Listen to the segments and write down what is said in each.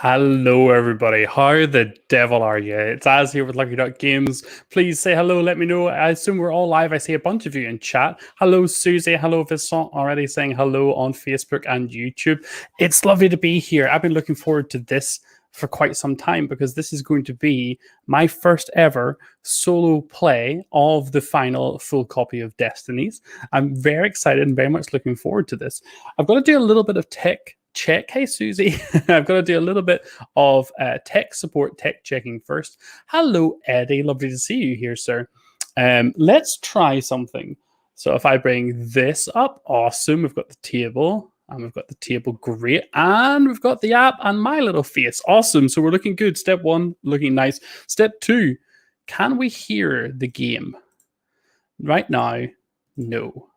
Hello, everybody. How the devil are you? It's Az here with Lucky Duck Games. Please say hello. Let me know. I assume we're all live. I see a bunch of you in chat. Hello, Susie. Hello, Vincent. Already saying hello on Facebook and YouTube. It's lovely to be here. I've been looking forward to this for quite some time because this is going to be my first ever solo play of the final full copy of Destinies. I'm very excited and very much looking forward to this. I've got to do a little bit of tech check. Hey, Susie. I've got to do a little bit of tech support, tech checking first. Hello, Eddie. Lovely to see you here, sir. Let's try something. So if I bring this up, awesome. We've got the table, and we've got the table, great. And we've got the app and my little face. Awesome. So we're looking good. Step one, looking nice. Step two, can we hear the game? Right now, no.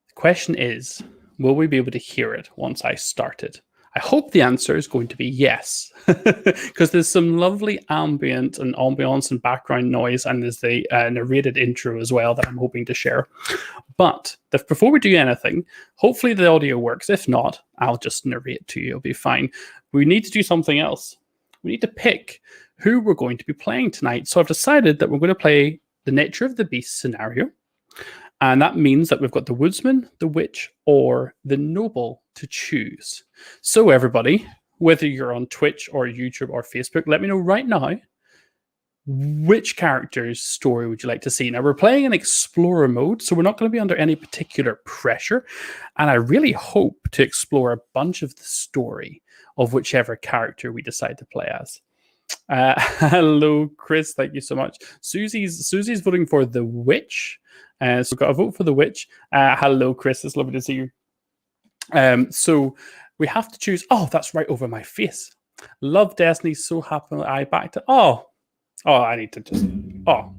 The question is, will we be able to hear it once I start it? I hope the answer is going to be yes, because there's some lovely ambient and ambience and background noise, and there's the narrated intro as well that I'm hoping to share. But before we do anything, hopefully the audio works. If not, I'll just narrate to you. It'll be fine. We need to do something else. We need to pick who we're going to be playing tonight. So I've decided that we're going to play the Nature of the Beast scenario. And that means that we've got the woodsman, the witch, or the noble to choose. So everybody, whether you're on Twitch or YouTube or Facebook, let me know right now, which character's story would you like to see? Now, we're playing in explorer mode, so we're not going to be under any particular pressure. And I really hope to explore a bunch of the story of whichever character we decide to play as. Hello, Chris. Thank you so much. Susie's voting for the witch. So we've got a vote for the witch. Hello, Chris. It's lovely to see you. So we have to choose. Oh, that's right over my face. Love Destiny. So happy I backed it. Oh, I need to just. Oh,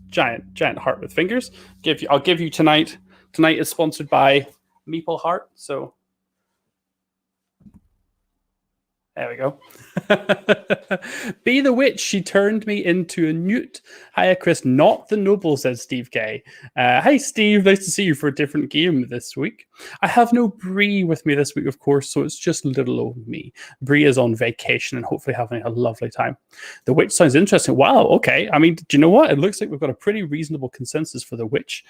giant heart with fingers. I'll give you tonight. Tonight is sponsored by Meeple Heart. So there we go. Be the witch. She turned me into a newt. Hiya, Chris. Not the noble, says Steve K. Hi, Steve. Nice to see you for a different game this week. I have no Bree with me this week, of course, so it's just little old me. Bree is on vacation and hopefully having a lovely time. The witch sounds interesting. Wow, okay. I mean, do you know what? It looks like we've got a pretty reasonable consensus for the witch.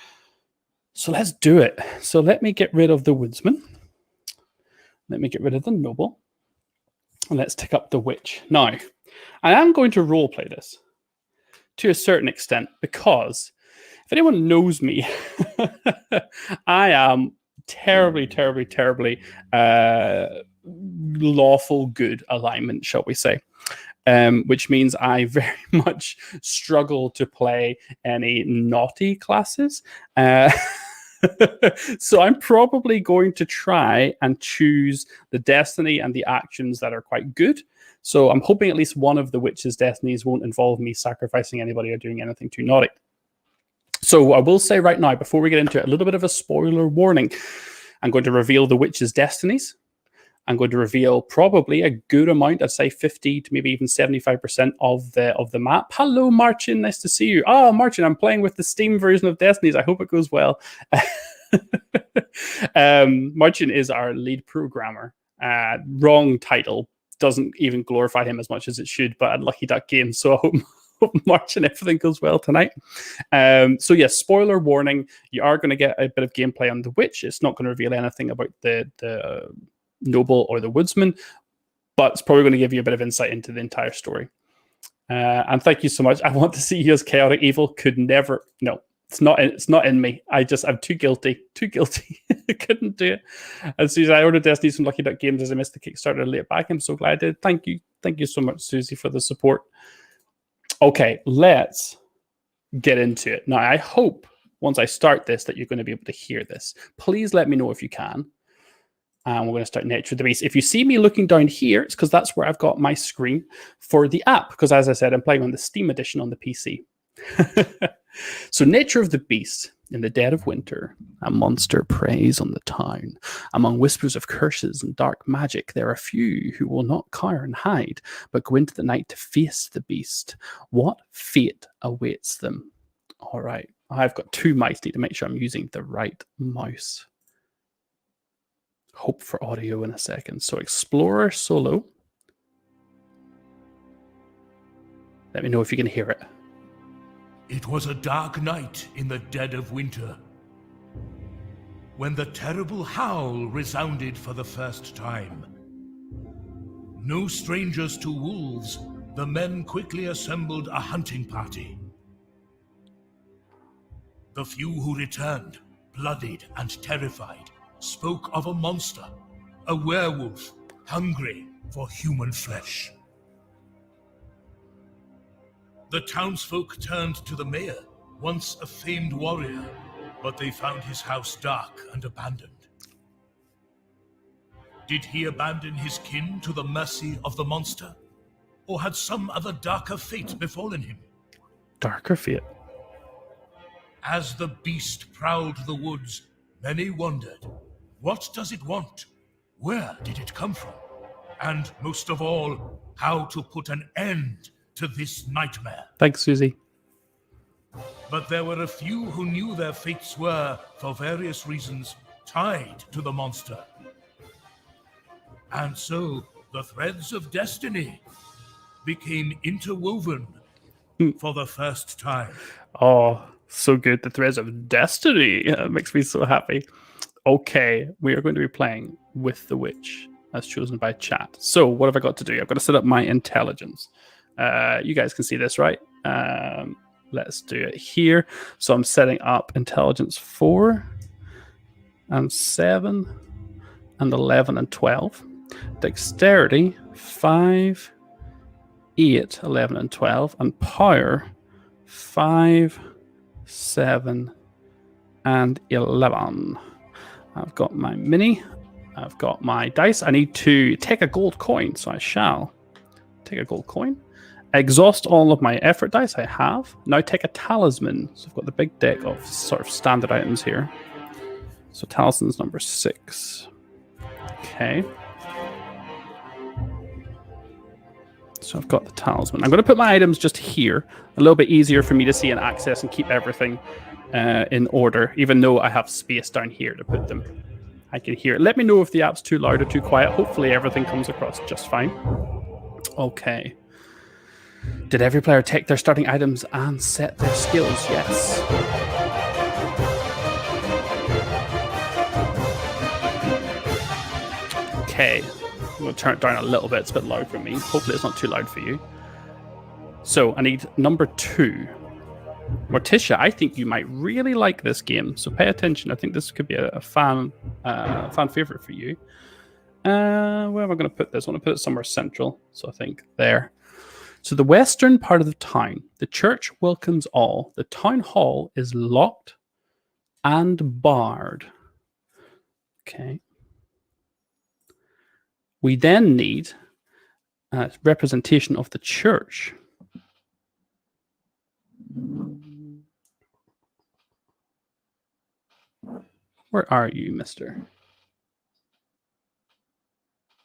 So let's do it. So let me get rid of the woodsman. Let me get rid of the noble. And let's take up the witch. Now, I am going to roleplay this to a certain extent because if anyone knows me, I am terribly lawful good alignment, shall we say. Which means I very much struggle to play any naughty classes. So I'm probably going to try and choose the destiny and the actions that are quite good. So I'm hoping at least one of the witch's destinies won't involve me sacrificing anybody or doing anything too naughty. So I will say right now, before we get into it, a little bit of a spoiler warning. I'm going to reveal the witch's destinies. I'm going to reveal probably a good amount, I'd say 50 to maybe even 75% of the map. Hello, Marcin. Nice to see you. Oh, Marcin, I'm playing with the Steam version of Destinies. I hope it goes well. Marcin is our lead programmer. Wrong title. Doesn't even glorify him as much as it should, but at Lucky Duck Games. So I hope Marcin, everything goes well tonight. So yes, spoiler warning. You are going to get a bit of gameplay on the witch. It's not going to reveal anything about the noble or the woodsman, but it's probably going to give you a bit of insight into the entire story. And thank you so much. I want to see you as chaotic evil. Could never. No, it's not in me. I'm too guilty. I couldn't do it. And Susie, I ordered Destinies from Lucky Duck Games as I missed the Kickstarter late back. I'm so glad I did. Thank you so much, Susie, for the support. Okay, let's get into it. Now, I hope once I start this that you're going to be able to hear this. Please let me know if you can. And we're going to start Nature of the Beast. If you see me looking down here, it's because that's where I've got my screen for the app. Because as I said, I'm playing on the Steam edition on the PC. So Nature of the Beast. In the dead of winter, a monster preys on the town. Among whispers of curses and dark magic, there are few who will not cower and hide, but go into the night to face the beast. What fate awaits them? All right. I've got two mice. Need to make sure I'm using the right mouse. Hope for audio in a second. So Explorer Solo. Let me know if you can hear it. It was a dark night in the dead of winter, when the terrible howl resounded for the first time. No strangers to wolves, the men quickly assembled a hunting party. The few who returned, bloodied and terrified, spoke of a monster, a werewolf, hungry for human flesh. The townsfolk turned to the mayor, once a famed warrior, but they found his house dark and abandoned. Did he abandon his kin to the mercy of the monster? Or had some other darker fate befallen him? Darker fate? As the beast prowled the woods, many wondered, what does it want? Where did it come from? And most of all, how to put an end to this nightmare. Thanks, Susie. But there were a few who knew their fates were, for various reasons, tied to the monster. And so, the threads of destiny became interwoven for the first time. Oh, so good. The threads of destiny. It makes me so happy. Okay, we are going to be playing with the witch as chosen by chat. So what have I got to do? I've got to set up my intelligence. You guys can see this, right? Let's do it here. So I'm setting up intelligence 4 and 7 and 11 and 12. Dexterity 5, 8, 11 and 12. And power 5, 7 and 11. I've got my mini. I've got my dice. I need to take a gold coin, so I shall take a gold coin. Exhaust all of my effort dice I have. Now take a talisman. So I've got the big deck of sort of standard items here. So talisman's number 6. Okay. So I've got the talisman. I'm going to put my items just here. A little bit easier for me to see and access and keep everything in order, even though I have space down here to put them. I can hear it. Let me know if the app's too loud or too quiet. Hopefully everything comes across just fine. Okay. Did every player take their starting items and set their skills? Yes. Okay. I'm going to turn it down a little bit. It's a bit loud for me. Hopefully it's not too loud for you. So I need number 2. Morticia, I think you might really like this game. So pay attention. I think this could be a fan favorite for you. Where am I going to put this? I want to put it somewhere central. So I think there. So the western part of the town, the church welcomes all. The town hall is locked and barred. Okay. We then need a representation of the church. Where are you, mister?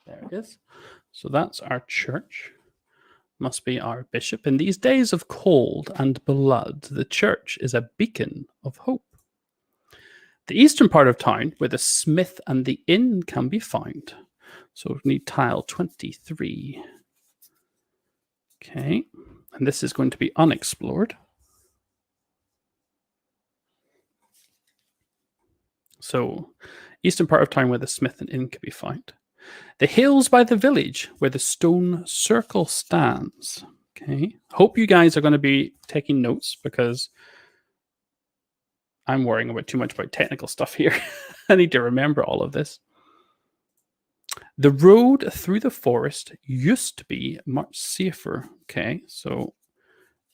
There it is. So that's our church. Must be our bishop. In these days of cold and blood, the church is a beacon of hope. The eastern part of town, where the smith and the inn can be found. So we need tile 23. Okay. And this is going to be unexplored. So, eastern part of town where the smith and inn can be found. The hills by the village where the stone circle stands. Okay. Hope you guys are going to be taking notes because I'm worrying about too much about technical stuff here. I need to remember all of this. The road through the forest used to be much safer. Okay. So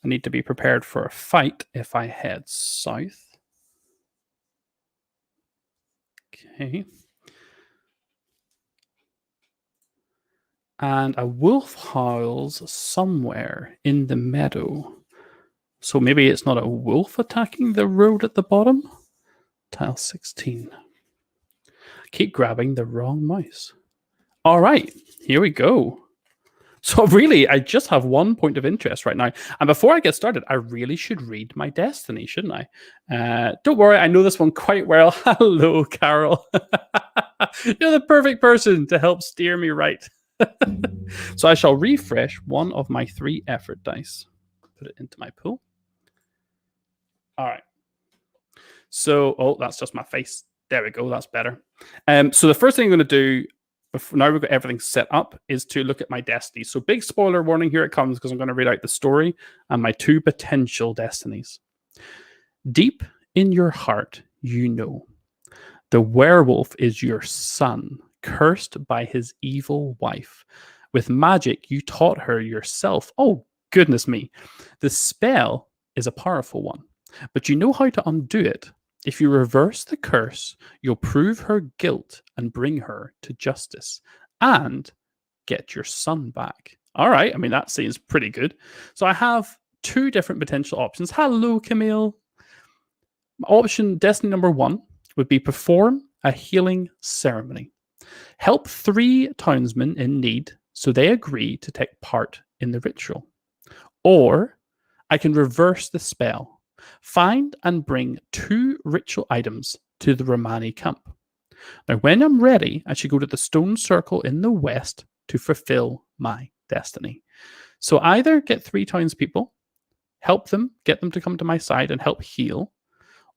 I need to be prepared for a fight if I head south. Okay. And a wolf howls somewhere in the meadow. So maybe it's not a wolf attacking the road at the bottom. Tile 16. Keep grabbing the wrong mouse. All right, here we go. So really, I just have one point of interest right now. And before I get started, I really should read my destiny, shouldn't I? Don't worry, I know this one quite well. Hello, Carol. You're the perfect person to help steer me right. So I shall refresh one of my 3 effort dice. put it into my pool. All right. So, oh, that's just my face. There we go. That's better. So the first thing I'm going to do, now we've got everything set up, is to look at my destiny. So big spoiler warning, here it comes, because I'm going to read out the story and my 2 potential destinies. Deep in your heart, you know, the werewolf is your son, cursed by his evil wife. With magic, you taught her yourself. Oh, goodness me. The spell is a powerful one, but you know how to undo it. If you reverse the curse, you'll prove her guilt and bring her to justice and get your son back. All right. I mean, that seems pretty good. So I have 2 different potential options. Hello, Camille. Option destiny number 1 would be perform a healing ceremony. Help 3 townsmen in need so they agree to take part in the ritual. Or I can reverse the spell. Find and bring 2 ritual items to the Romani camp. Now, when I'm ready, I should go to the stone circle in the west to fulfill my destiny. So either get 3 townspeople, help them, get them to come to my side and help heal,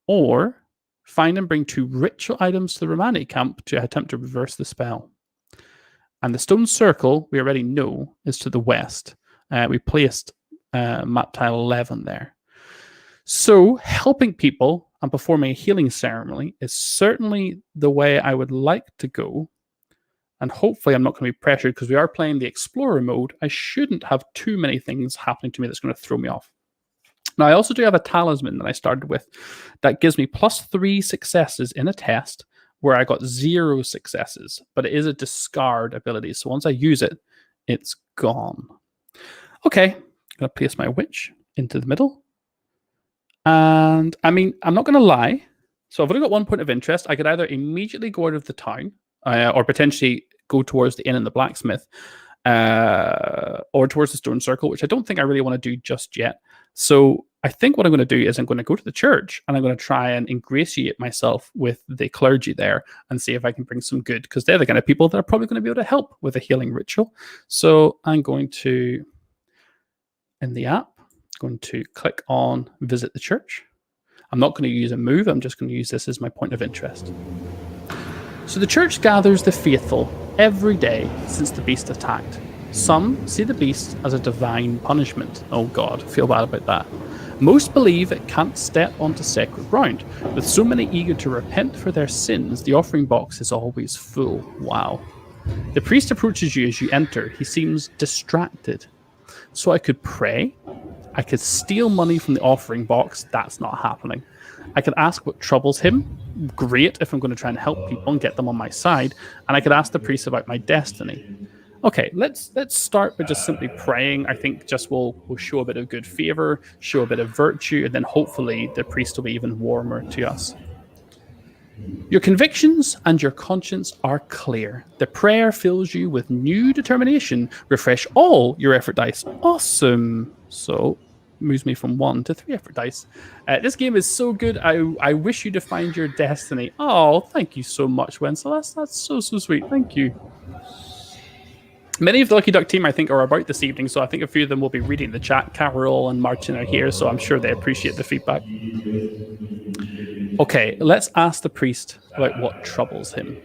or find and bring 2 ritual items to the Romani camp to attempt to reverse the spell. And the stone circle, we already know, is to the west. We placed map tile 11 there. So helping people and performing a healing ceremony is certainly the way I would like to go. And hopefully I'm not going to be pressured, because we are playing the explorer mode. I shouldn't have too many things happening to me that's going to throw me off. Now, I also do have a talisman that I started with that gives me +3 successes in a test where I got 0 successes, but it is a discard ability. So once I use it, it's gone. Okay, I'm going to place my witch into the middle. And I mean, I'm not going to lie. So I've only got 1 point of interest. I could either immediately go out of the town or potentially go towards the inn and the blacksmith or towards the stone circle, which I don't think I really want to do just yet. So I think what I'm going to do is I'm going to go to the church and I'm going to try and ingratiate myself with the clergy there and see if I can bring some good, because they're the kind of people that are probably going to be able to help with a healing ritual. So I'm going to, in the app, going to click on visit the church. I'm not going to use a move. I'm just going to use this as my point of interest. So the church gathers the faithful every day since the beast attacked. Some see the beast as a divine punishment. Oh God, feel bad about that. Most believe it can't step onto sacred ground. With so many eager to repent for their sins, the offering box is always full. Wow. The priest approaches you as you enter. He seems distracted. So I could pray. I could steal money from the offering box. That's not happening. I could ask what troubles him. Great, if I'm going to try and help people and get them on my side. And I could ask the priest about my destiny. Okay, let's start by just simply praying. I think just we'll show a bit of good favor, show a bit of virtue, and then hopefully the priest will be even warmer to us. Your convictions and your conscience are clear. The prayer fills you with new determination. Refresh all your effort dice. Awesome. So moves me from 1 to 3 effort dice. This game is so good. I wish you to find your destiny. Oh, thank you so much, Wenzel. That's so sweet. Thank you. Many of the Lucky Duck team, I think, are about this evening, so I think a few of them will be reading the chat. Carol and Martin are here, so I'm sure they appreciate the feedback. Okay, let's ask the priest about what troubles him.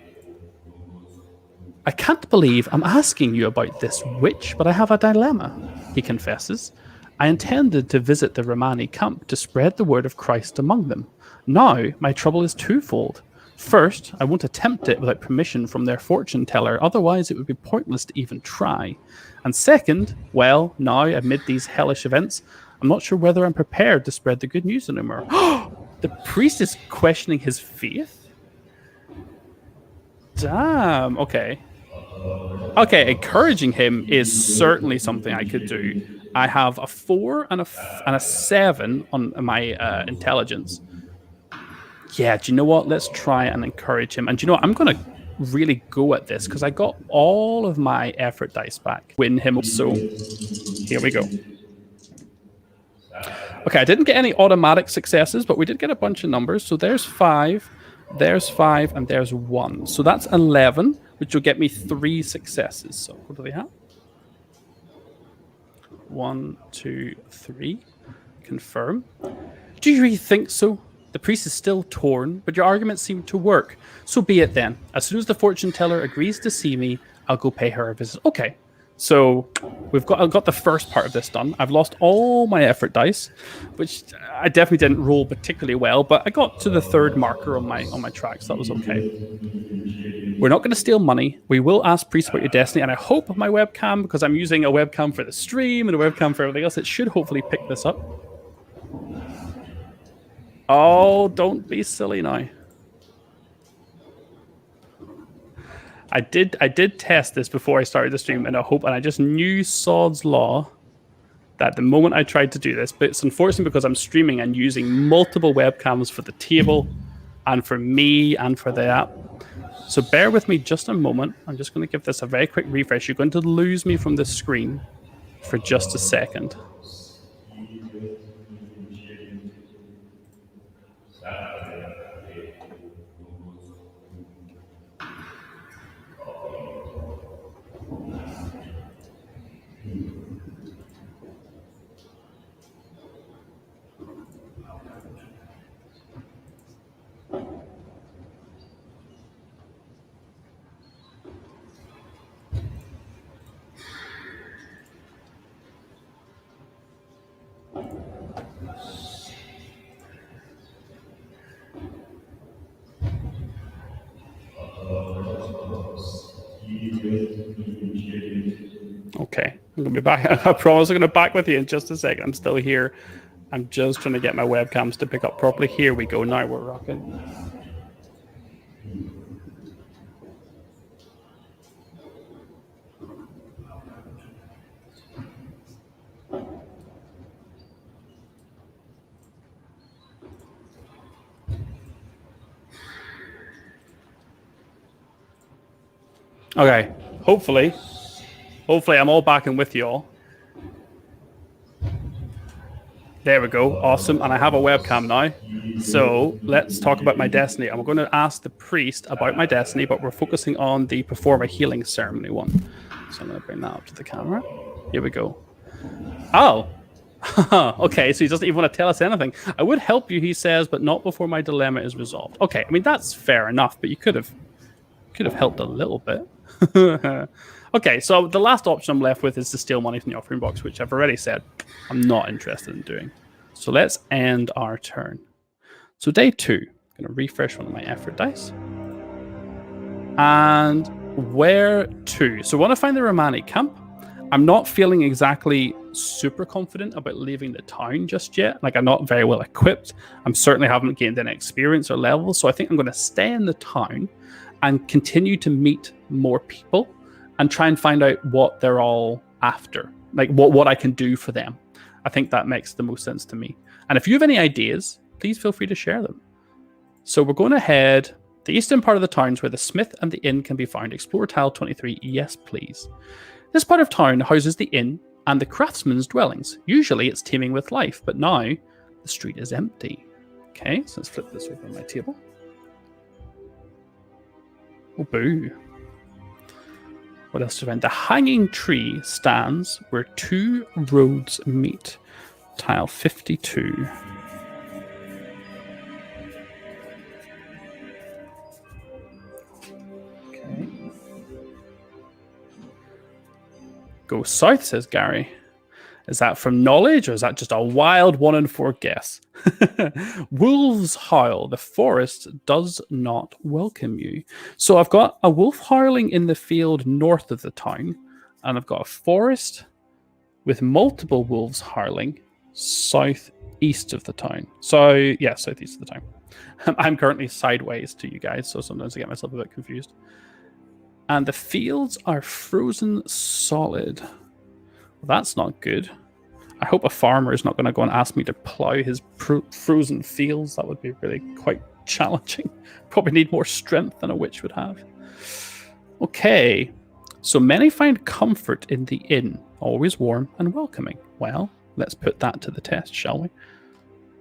I can't believe I'm asking you about this witch, but I have a dilemma, he confesses. I intended to visit the Romani camp to spread the word of Christ among them. Now, my trouble is twofold. First, I won't attempt it without permission from their fortune teller, otherwise it would be pointless to even try. And second, well, now, amid these hellish events, I'm not sure whether I'm prepared to spread the good news anymore. The priest is questioning his faith? Damn, okay. Okay, encouraging him is certainly something I could do. I have a 4 and a 7 on my intelligence. Yeah, do you know what? Let's try and encourage him. And do you know what? I'm going to really go at this because I got all of my effort dice back. Win him. So here we go. Okay, I didn't get any automatic successes, but we did get a bunch of numbers. So there's 5, and there's 1. So that's 11, which will get me 3 successes. So what do they have? 1, 2, 3. Confirm. Do you really think so? The priest is still torn, but your arguments seem to work. So be it then. As soon as the fortune teller agrees to see me, I'll go pay her a visit. Okay. So I've got the first part of this done. I've lost all my effort dice, which I definitely didn't roll particularly well, but I got to the third marker on my track, so that was okay. We're not going to steal money. We will ask priests about your destiny, and I hope my webcam, because I'm using a webcam for the stream and a webcam for everything else, it should hopefully pick this up. Oh, don't be silly now. I did test this before I started the stream in a hope, and I just knew sod's law that the moment I tried to do this, but it's unfortunately because I'm streaming and using multiple webcams for the table and for me and for the app. So bear with me just a moment. I'm just going to give this a very quick refresh. You're going to lose me from the screen for just a second. Okay, I'm going to be back. I promise I'm going to back with you in just a second. I'm still here. I'm just trying to get my webcams to pick up properly. Here we go. Now we're rocking. Okay, hopefully I'm all back and with you all. There we go. Awesome. And I have a webcam now. So let's talk about my destiny. I'm going to ask the priest about my destiny, but we're focusing on the perform a healing ceremony one. So I'm going to bring that up to the camera. Here we go. Oh, okay. So he doesn't even want to tell us anything. I would help you, he says, but not before my dilemma is resolved. Okay. I mean, that's fair enough, but you could have helped a little bit. Okay, so the last option I'm left with is to steal money from the offering box, which I've already said I'm not interested in doing. So let's end our turn. So day 2, I'm going to refresh one of my effort dice. And where to? So I want to find the Romani camp. I'm not feeling exactly super confident about leaving the town just yet. Like, I'm not very well equipped. I certainly haven't gained any experience or levels. So I think I'm going to stay in the town and continue to meet more people and try and find out what they're all after, like what I can do for them. I think that makes the most sense to me. And if you have any ideas, please feel free to share them. So we're going to head the eastern part of the town where the smith and the inn can be found. Explore tile 23. Yes, please. This part of town houses the inn and the craftsman's dwellings. Usually it's teeming with life, but now the street is empty. Okay, so let's flip this over on my table. Oh, boo. What else to find? The hanging tree stands where 2 roads meet. Tile 52. Okay. Go south, says Gary. Is that from knowledge, or is that just a wild 1 in 4 guess? Wolves howl. The forest does not welcome you. So I've got a wolf howling in the field north of the town, and I've got a forest with multiple wolves howling southeast of the town. So, yeah, southeast of the town. I'm currently sideways to you guys, so sometimes I get myself a bit confused. And the fields are frozen solid. Well, that's not good. I hope a farmer is not going to go and ask me to plow his frozen fields. That would be really quite challenging. Probably need more strength than a witch would have. Okay, so many find comfort in the inn, always warm and welcoming. Well, let's put that to the test, shall we?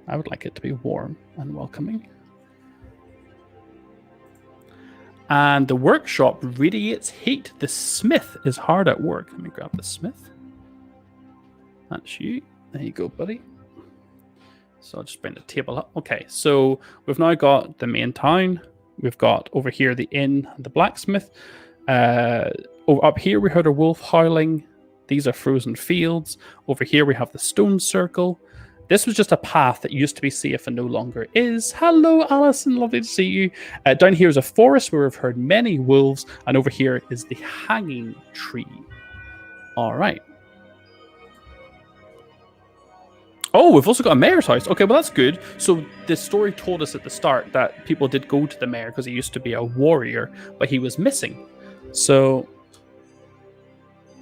I would like it to be warm and welcoming. And the workshop radiates heat. The smith is hard at work. Let me grab the smith. That's you. There you go, buddy. So I'll just bring the table up. Okay, so we've now got the main town. We've got over here the inn and the blacksmith. Up here we heard a wolf howling. These are frozen fields. Over here we have the stone circle. This was just a path that used to be safe and no longer is. Hello, Alison. Lovely to see you. Down here is a forest where we've heard many wolves. And over here is the hanging tree. All right. Oh, we've also got a mayor's house. Okay, well, that's good. So the story told us at the start that people did go to the mayor because he used to be a warrior, but he was missing. So,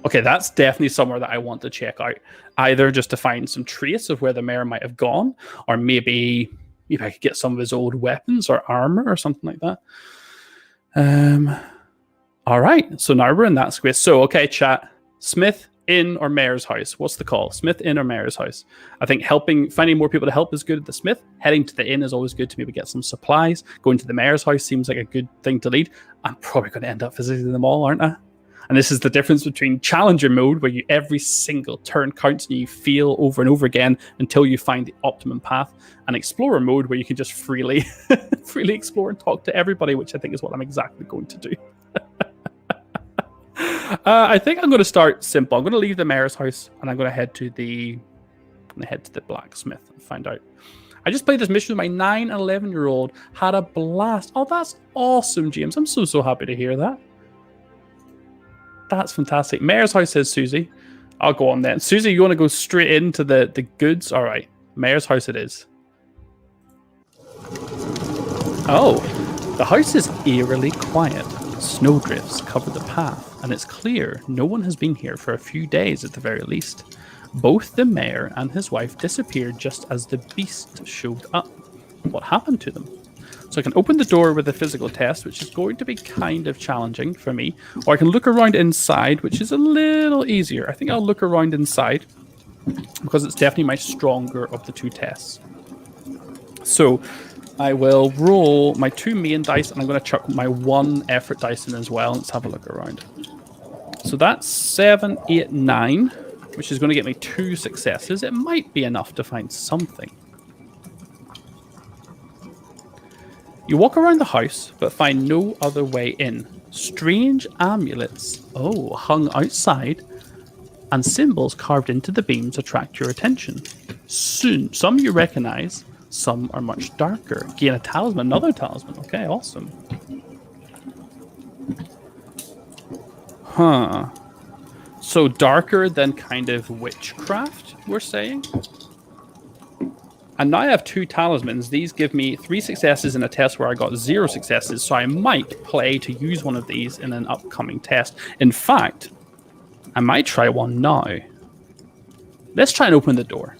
okay, that's definitely somewhere that I want to check out. Either just to find some trace of where the mayor might have gone, or maybe if I could get some of his old weapons or armor or something like that. All right, so now we're in that square. So, okay, chat. Smith, inn, or mayor's house? What's the call? Smith, inn, or mayor's house? I think finding more people to help is good at the Smith. Heading to the inn is always good to maybe get some supplies. Going to the mayor's house seems like a good thing to lead. I'm probably going to end up visiting them all, aren't I? And this is the difference between challenger mode, where every single turn counts and you feel over and over again until you find the optimum path, and explorer mode, where you can just freely explore and talk to everybody, which I think is what I'm exactly going to do. I think I'm going to start simple. I'm going to leave the mayor's house and I'm going to head to the blacksmith and find out. I just played this mission with my 9 and 11-year-old. Had a blast. Oh, that's awesome, James. I'm so happy to hear that. That's fantastic. Mayor's house, says Susie. I'll go on then. Susie, you want to go straight into the goods? All right. Mayor's house it is. Oh, the house is eerily quiet. Snowdrifts cover the path, and it's clear no one has been here for a few days at the very least. Both the mayor and his wife disappeared just as the beast showed up. What happened to them? So I can open the door with a physical test, which is going to be kind of challenging for me. Or I can look around inside, which is a little easier. I think I'll look around inside because it's definitely my stronger of the two tests. So I will roll my 2 main dice, and I'm going to chuck my 1 effort dice in as well. Let's have a look around. So that's 7, 8, 9, which is going to get me 2 successes. It might be enough to find something. You walk around the house, but find no other way in. Strange amulets, hung outside, and symbols carved into the beams attract your attention. Soon, some you recognize, some are much darker. Gain a talisman, another talisman. Okay, awesome. Huh. So darker than kind of witchcraft, we're saying? And now I have 2 talismans. These give me 3 successes in a test where I got 0 successes, so I might play to use one of these in an upcoming test. In fact, I might try one now. Let's try and open the door.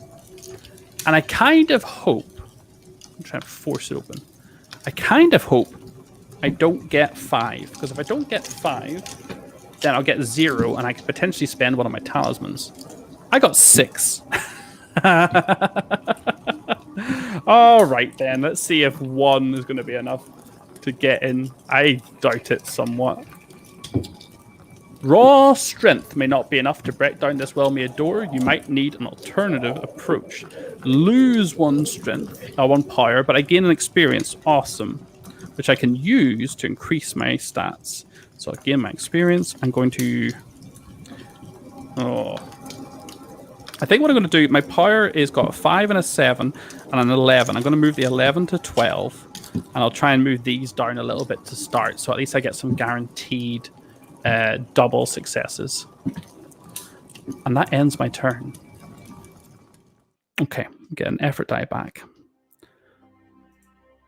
And I kind of hope... I'm trying to force it open. I kind of hope I don't get 5, because if I don't get 5, then I'll get 0, and I could potentially spend one of my talismans. I got 6. All right, then. Let's see if 1 is going to be enough to get in. I doubt it somewhat. Raw strength may not be enough to break down this well-made door. You might need an alternative approach. Lose 1 strength, 1 power, but I gain an experience. Awesome. Which I can use to increase my stats. So I gain my experience. I'm going to... I think what I'm going to do, my power is got a 5 and a 7 and an 11. I'm going to move the 11 to 12. And I'll try and move these down a little bit to start. So at least I get some guaranteed double successes. And that ends my turn. Okay, get an effort die back.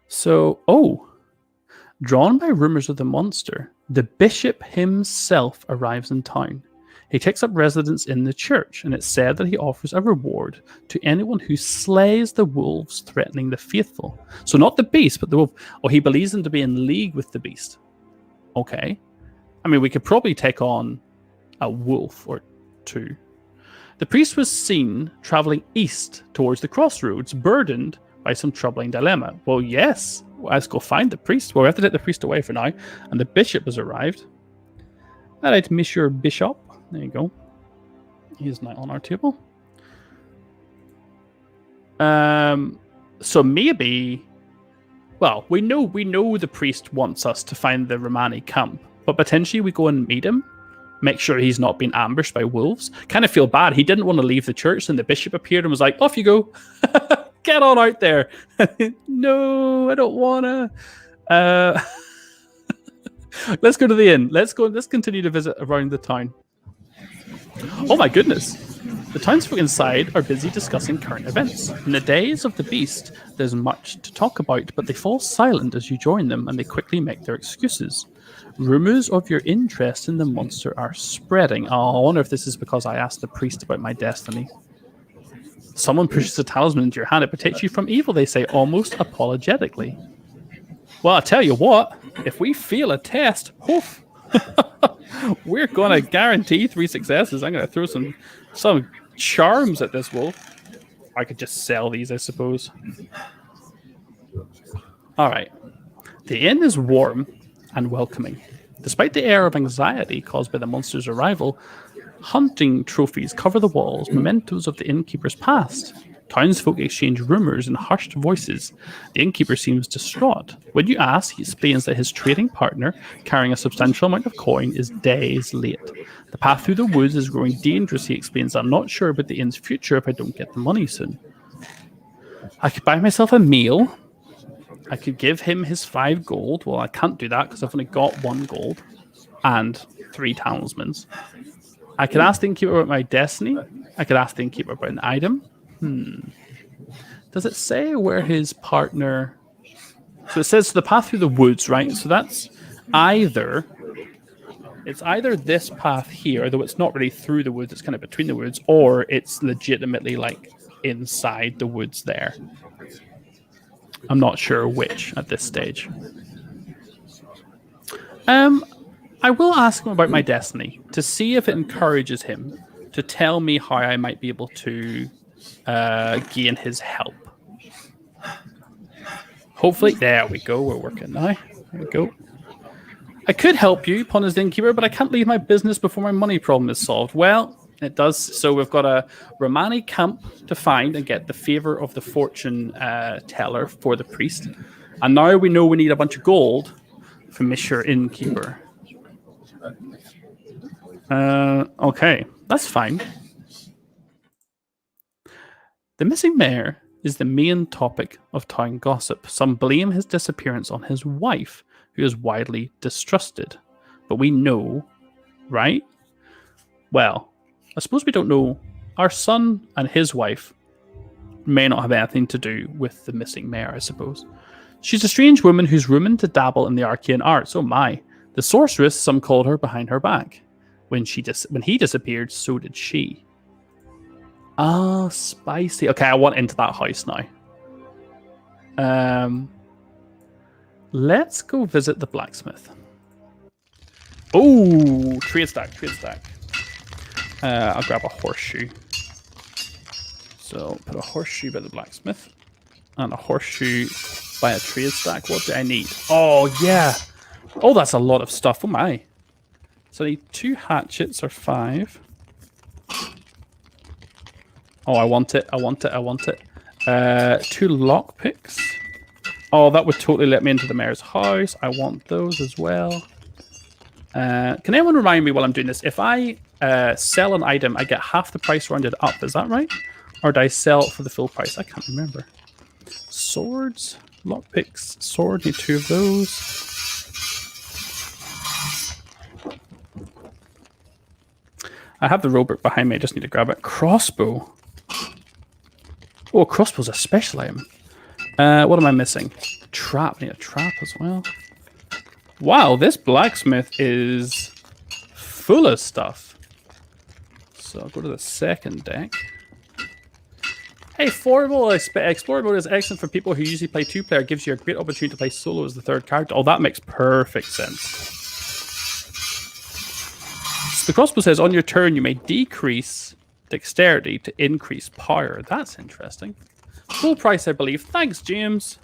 So, drawn by rumors of the monster, the bishop himself arrives in town. He takes up residence in the church, and it's said that he offers a reward to anyone who slays the wolves threatening the faithful. So not the beast, but the wolf. Oh, he believes them to be in league with the beast. Okay. I mean, we could probably take on a wolf or 2. The priest was seen traveling east towards the crossroads, burdened by some troubling dilemma. Well, yes. Let's go find the priest. Well, we have to take the priest away for now. And the bishop has arrived. All right, Monsieur Bishop. There you go. He is now on our table. So maybe, well, we know the priest wants us to find the Romani camp, but potentially we go and meet him, make sure he's not been ambushed by wolves. Kind of feel bad. He didn't want to leave the church, and the bishop appeared and was like, "Off you go, get on out there." No, I don't wanna. Let's go to the inn. Let's continue to visit around the town. Oh my goodness. The townsfolk inside are busy discussing current events. In the days of the beast, there's much to talk about, but they fall silent as you join them, and they quickly make their excuses. Rumors of your interest in the monster are spreading. Oh, I wonder if this is because I asked the priest about my destiny. Someone pushes a talisman into your hand. It protects you from evil, they say, almost apologetically. Well, I tell you what, if we fail a test, poof, we're going to guarantee 3 successes. I'm going to throw some charms at this wolf. I could just sell these, I suppose. All right. The inn is warm and welcoming. Despite the air of anxiety caused by the monster's arrival, hunting trophies cover the walls, mementos of the innkeeper's past. Townsfolk exchange rumors in hushed voices. The innkeeper seems distraught. When you ask, he explains that his trading partner, carrying a substantial amount of coin, is days late. The path through the woods is growing dangerous, he explains. I'm not sure about the inn's future if I don't get the money soon. I could buy myself a meal. I could give him his 5 gold. Well, I can't do that because I've only got 1 gold and 3 talismans. I could ask the innkeeper about my destiny. I could ask the innkeeper about an item. Does it say where his partner... So it says the path through the woods, right? So that's either... It's either this path here, though it's not really through the woods, it's kind of between the woods, or it's legitimately like inside the woods there. I'm not sure which at this stage. I will ask him about my destiny to see if it encourages him to tell me how I might be able to gain his help. Hopefully, there we go. We're working now. There we go. I could help you, ponders the innkeeper, but I can't leave my business before my money problem is solved. Well, it does. So we've got a Romani camp to find and get the favor of the fortune teller for the priest. And now we know we need a bunch of gold from Mr. Innkeeper. Okay, that's fine. The missing mayor is the main topic of town gossip. Some blame his disappearance on his wife, who is widely distrusted. But we know, right? Well, I suppose we don't know. Our son and his wife may not have anything to do with the missing mayor, I suppose. She's a strange woman who's rumored to dabble in the arcane arts. Oh my. The sorceress, some called her behind her back. When he disappeared, so did she. Ah, spicy. Okay, I want into that house now. Let's go visit the blacksmith. Oh, trade stack. I'll grab a horseshoe. So put a horseshoe by the blacksmith and a horseshoe by a trade stack. What do I need? Oh, yeah. Oh, that's a lot of stuff. Oh, my. So I need 2 hatchets or 5. Oh, I want it. 2 lockpicks. Oh, that would totally let me into the mayor's house. I want those as well. Can anyone remind me while I'm doing this? If I sell an item, I get half the price rounded up. Is that right? Or do I sell it for the full price? I can't remember. Swords, lockpicks, sword. Need 2 of those. I have the rowbook behind me. I just need to grab it. Crossbow. Oh, crossbow's a special item. What am I missing? Trap. I need a trap as well. Wow, this blacksmith is full of stuff. So I'll go to the second deck. Hey, affordable explorer mode is excellent for people who usually play 2-player. Gives you a great opportunity to play solo as the 3rd character. Oh, that makes perfect sense. The crossbow says, on your turn, you may decrease dexterity to increase power. That's interesting. Full price, I believe. Thanks, James.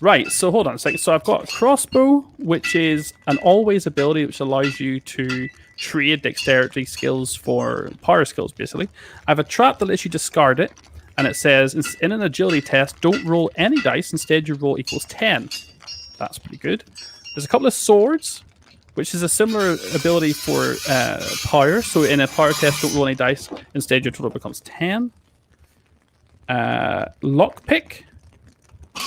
Right, so hold on a second. So I've got a crossbow, which is an always ability, which allows you to trade dexterity skills for power skills, basically. I have a trap that lets you discard it. And it says, in an agility test, don't roll any dice. Instead, you roll equals 10. That's pretty good. There's a couple of swords, which is a similar ability for power. So in a power test, don't roll any dice. Instead, your total becomes 10. Lockpick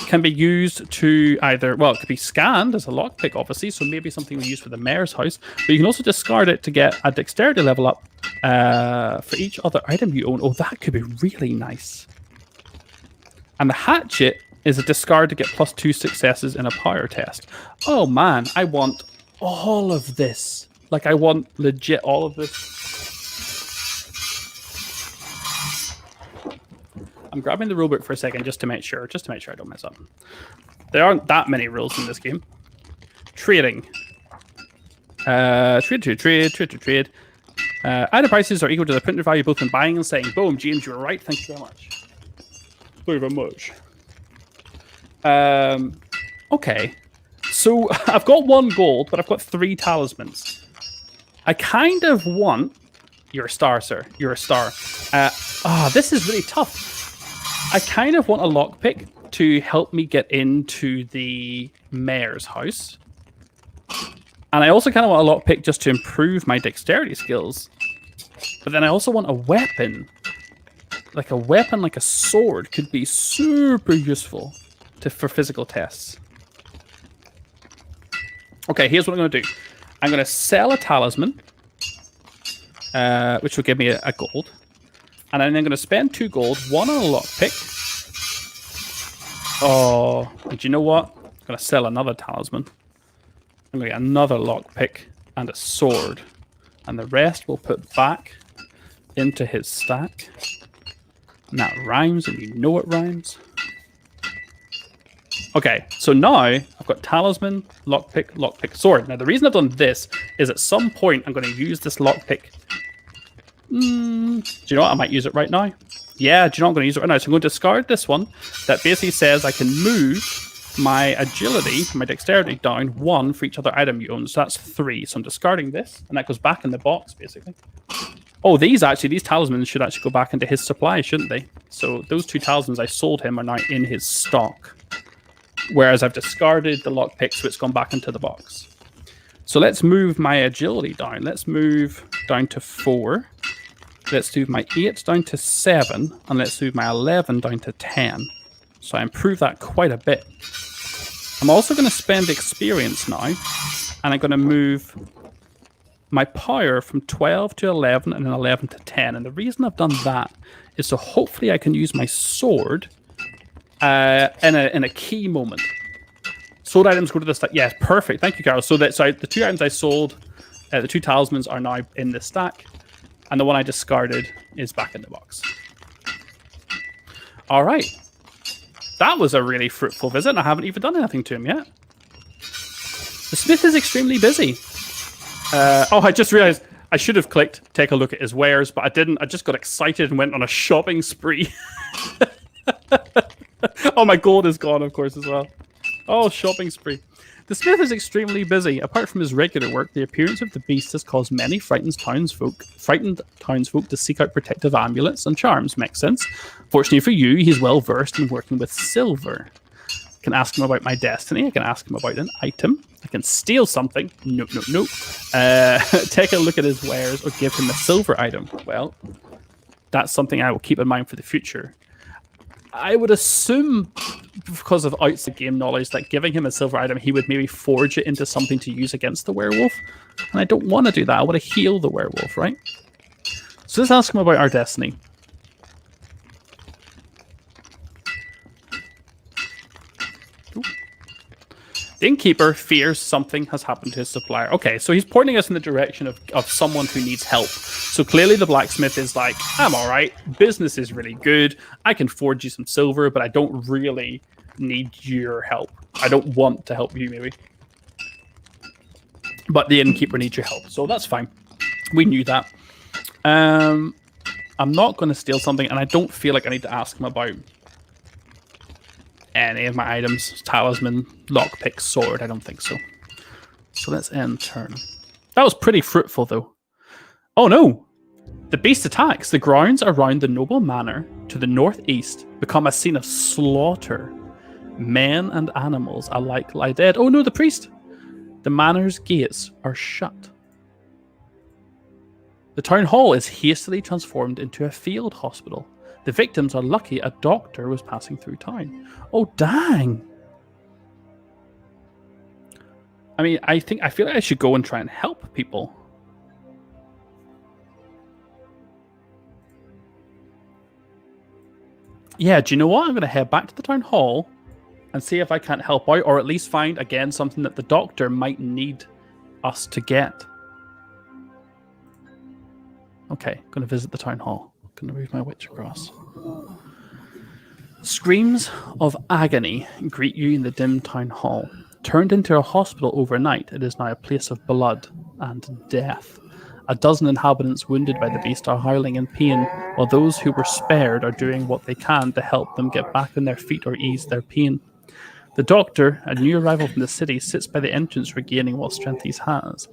can be used to either, well, it could be scanned as a lockpick, obviously, so maybe something we use for the mayor's house, but you can also discard it to get a dexterity level up for each other item you own. Oh, that could be really nice. And the hatchet is a discard to get +2 successes in a power test. Oh man, I want all of this. Like, I want legit all of this. I'm grabbing the rulebook for a second just to make sure I don't mess up. There aren't that many rules in this game. Trading. Trade. Item prices are equal to the printed value both in buying and selling. Boom, James, you were right. Thank you very much. Thank you very much. Okay. So I've got 1 gold, but I've got 3 talismans. I kind of want... You're a star, sir. You're a star. This is really tough. I kind of want a lockpick to help me get into the mayor's house. And I also kind of want a lockpick just to improve my dexterity skills. But then I also want a weapon. Like a sword could be super useful for physical tests. Okay, here's what I'm going to do. I'm going to sell a talisman, which will give me a gold. And then I'm going to spend 2 gold, 1 on a lockpick. Oh, and you know what? I'm going to sell another talisman. I'm going to get another lockpick and a sword. And the rest we'll put back into his stack. And that rhymes, and you know it rhymes. Okay, so now I've got talisman, lockpick, sword. Now, the reason I've done this is at some point I'm going to use this lockpick. Do you know what? I might use it right now. Yeah, do you know what? I'm going to use it right now. So I'm going to discard this one that basically says I can move my agility, my dexterity down 1 for each other item you own. So that's 3. So I'm discarding this, and that goes back in the box, basically. Oh, these talismans should actually go back into his supply, shouldn't they? So those 2 talismans I sold him are now in his stock. Whereas I've discarded the lockpick, so it's gone back into the box. So let's move my agility down. Let's move down to 4. Let's move my 8 down to 7. And let's move my 11 down to 10. So I improved that quite a bit. I'm also going to spend experience now. And I'm going to move my power from 12 to 11 and then 11 to 10. And the reason I've done that is so hopefully I can use my sword in a key moment. Sold items go to this stack. Yes, perfect. Thank you, Carol. So the 2 items I sold, the 2 talismans are now in the stack. And the one I discarded is back in the box. All right. That was a really fruitful visit, and I haven't even done anything to him yet. The smith is extremely busy. I just realized I should have clicked take a look at his wares, but I didn't. I just got excited and went on a shopping spree. Oh, my gold is gone, of course, as well. Oh, shopping spree. The smith is extremely busy. Apart from his regular work, the appearance of the beast has caused many frightened townsfolk to seek out protective amulets and charms. Makes sense. Fortunately for you, he's well versed in working with silver. I can ask him about my destiny. I can ask him about an item. I can steal something. Nope. Take a look at his wares or give him a silver item. Well, that's something I will keep in mind for the future. I would assume, because of outside game knowledge, that giving him a silver item, he would maybe forge it into something to use against the werewolf. And I don't want to do that. I want to heal the werewolf, right? So let's ask him about our destiny. Ooh. The innkeeper fears something has happened to his supplier. Okay, so he's pointing us in the direction of someone who needs help. So clearly the blacksmith is like, I'm all right. Business is really good. I can forge you some silver, but I don't really need your help. I don't want to help you, maybe. But the innkeeper needs your help, so that's fine. We knew that. I'm not going to steal something, and I don't feel like I need to ask him about any of my items. Talisman, lockpick, sword. I don't think so. So let's end turn. That was pretty fruitful, though. Oh no! The beast attacks. The grounds around the noble manor to the northeast become a scene of slaughter. Men and animals alike lie dead. Oh no, the priest! The manor's gates are shut. The town hall is hastily transformed into a field hospital. The victims are lucky a doctor was passing through town. Oh, dang! I mean, I feel like I should go and try and help people. Yeah, do you know what? I'm going to head back to the town hall and see if I can't help out, or at least find, again, something that the doctor might need us to get. Okay, going to visit the town hall. Going to move my witch across. Screams of agony greet you in the dim town hall. Turned into a hospital overnight, it is now a place of blood and death. A dozen inhabitants wounded by the beast are howling in pain, while those who were spared are doing what they can to help them get back on their feet or ease their pain. The doctor, a new arrival from the city, sits by the entrance regaining what strength he has.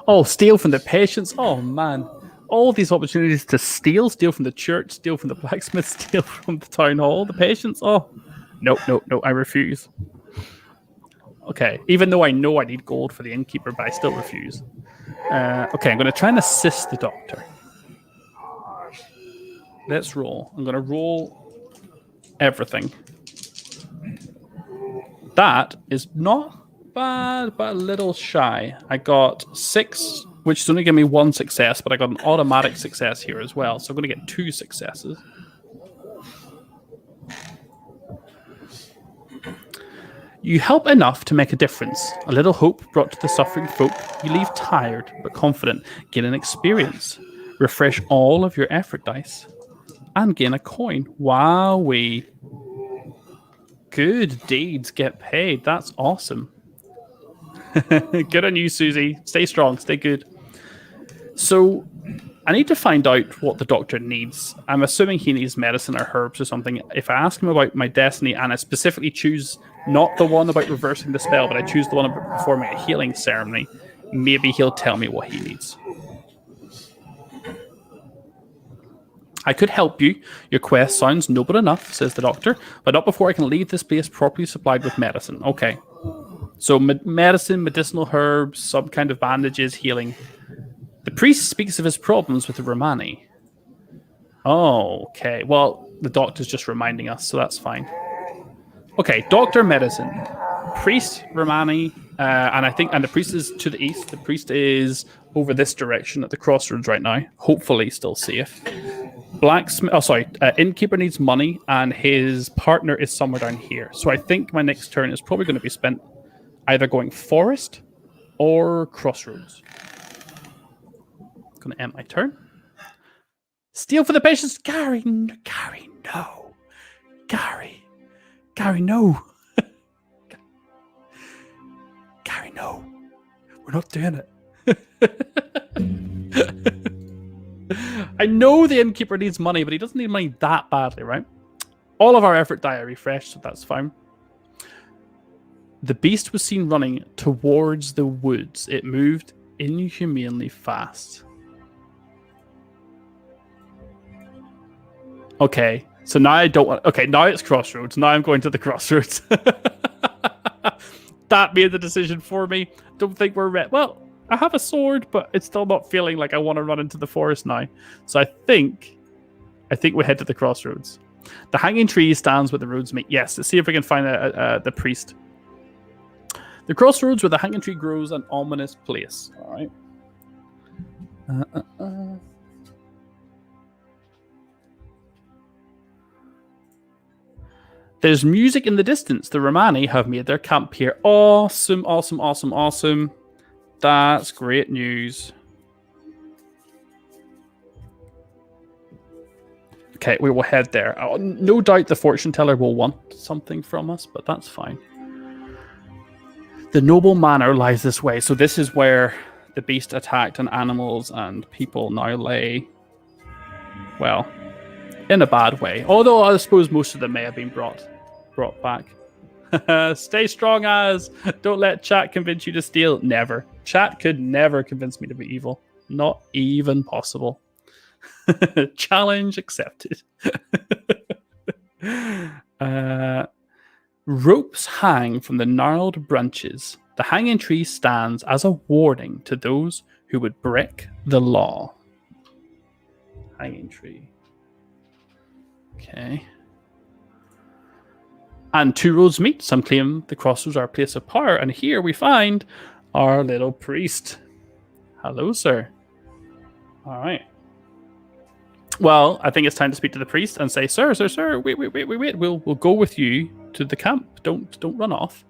Oh, steal from the patients. Oh, man. All these opportunities to steal from the church, steal from the blacksmith, steal from the town hall, the patients. Oh, no, I refuse. Okay, even though I know I need gold for the innkeeper, but I still refuse. Okay, I'm going to try and assist the doctor. Let's roll. I'm going to roll everything. That is not bad, but a little shy. I got 6, which is only giving me 1 success, but I got an automatic success here as well, so I'm going to get 2 successes. You help enough to make a difference. A little hope brought to the suffering folk. You leave tired but confident. Gain an experience. Refresh all of your effort dice. And gain a coin. Wowee. Good deeds get paid. That's awesome. Good on you, Susie. Stay strong. Stay good. So, I need to find out what the doctor needs. I'm assuming he needs medicine or herbs or something. If I ask him about my destiny and I specifically choose not the one about reversing the spell, but I choose the one about performing a healing ceremony, maybe he'll tell me what he needs. I could help you. Your quest sounds noble enough, says the doctor, but not before I can leave this place properly supplied with medicine. Okay. So medicine, medicinal herbs, some kind of bandages, healing. The priest speaks of his problems with the Romani. Oh, okay. Well, the doctor's just reminding us, so that's fine. Okay, doctor, medicine. Priest, Romani, and the priest is to the east. The priest is over this direction at the crossroads right now. Hopefully still safe. Innkeeper needs money, and his partner is somewhere down here. So I think my next turn is probably going to be spent either going forest or crossroads. Going to end my turn. Steal for the patients. Gary, no. Gary, no. Gary, no. We're not doing it. I know the innkeeper needs money, but he doesn't need money that badly, right? All of our effort die are refreshed, so that's fine. The beast was seen running towards the woods. It moved inhumanely fast. Okay, so now I don't want... Okay, now it's crossroads. Now I'm going to the crossroads. That made the decision for me. Don't think we're ready. Well, I have a sword, but it's still not feeling like I want to run into the forest now. So I think we head to the crossroads. The hanging tree stands where the roads meet. Yes, let's see if we can find the priest. The crossroads where the hanging tree grows, an ominous place. All right. There's music in the distance. The Romani have made their camp here. Awesome. That's great news. Okay, we will head there. Oh, no doubt the fortune teller will want something from us, but that's fine. The noble manor lies this way. So this is where the beast attacked and animals and people now lay, well, in a bad way. Although I suppose most of them may have been brought back. Stay strong, Az. Don't let chat convince you to steal. Never. Chat could never convince me to be evil. Not even possible. Challenge accepted. Ropes hang from the gnarled branches. The hanging tree stands as a warning to those who would break the law. Hanging tree. Okay. And two roads meet. Some claim the crossroads are a place of power. And here we find our little priest. Hello, sir. All right. Well, I think it's time to speak to the priest and say, sir, wait. We'll go with you to the camp. Don't run off.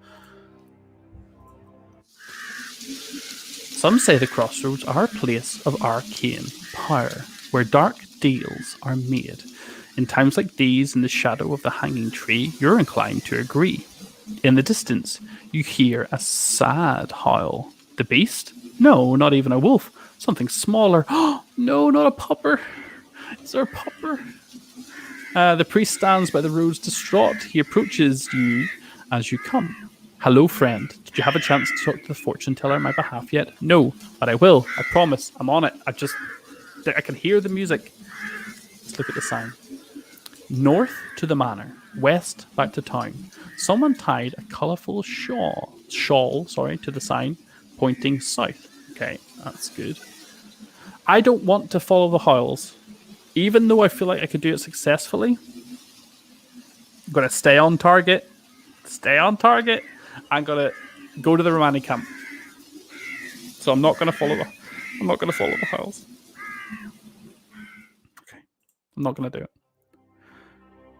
Some say the crossroads are a place of arcane power, where dark deals are made. In times like these, in the shadow of the hanging tree, you're inclined to agree. In the distance, you hear a sad howl. The beast? No, not even a wolf. Something smaller. Oh, no, not a pupper. Is there a pupper? The priest stands by the roads distraught. He approaches you as you come. Hello, friend. Did you have a chance to talk to the fortune teller on my behalf yet? No, but I will. I promise. I'm on it. I can hear the music. Let's look at the sign. North to the manor, west back to town. Someone tied a colourful shawl to the sign, pointing south. Okay, that's good. I don't want to follow the howls, even though I feel like I could do it successfully. I'm gonna stay on target. I'm gonna go to the Romani camp. So I'm not gonna follow the howls. Okay, I'm not gonna do it.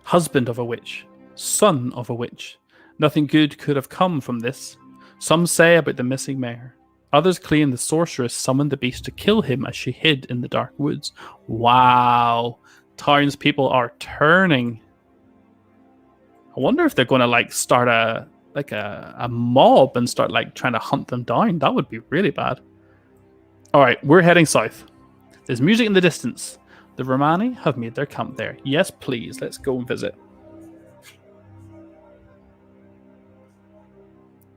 Husband of a witch, son of a witch. Nothing good could have come from this. Some say about the missing mayor. Others claim the sorceress summoned the beast to kill him as she hid in the dark woods. Wow. Townspeople are turning. I wonder if they're going to start a mob and start trying to hunt them down. That would be really bad. All right, we're heading south. There's music in the distance. The Romani have made their camp there. Yes, please. Let's go and visit.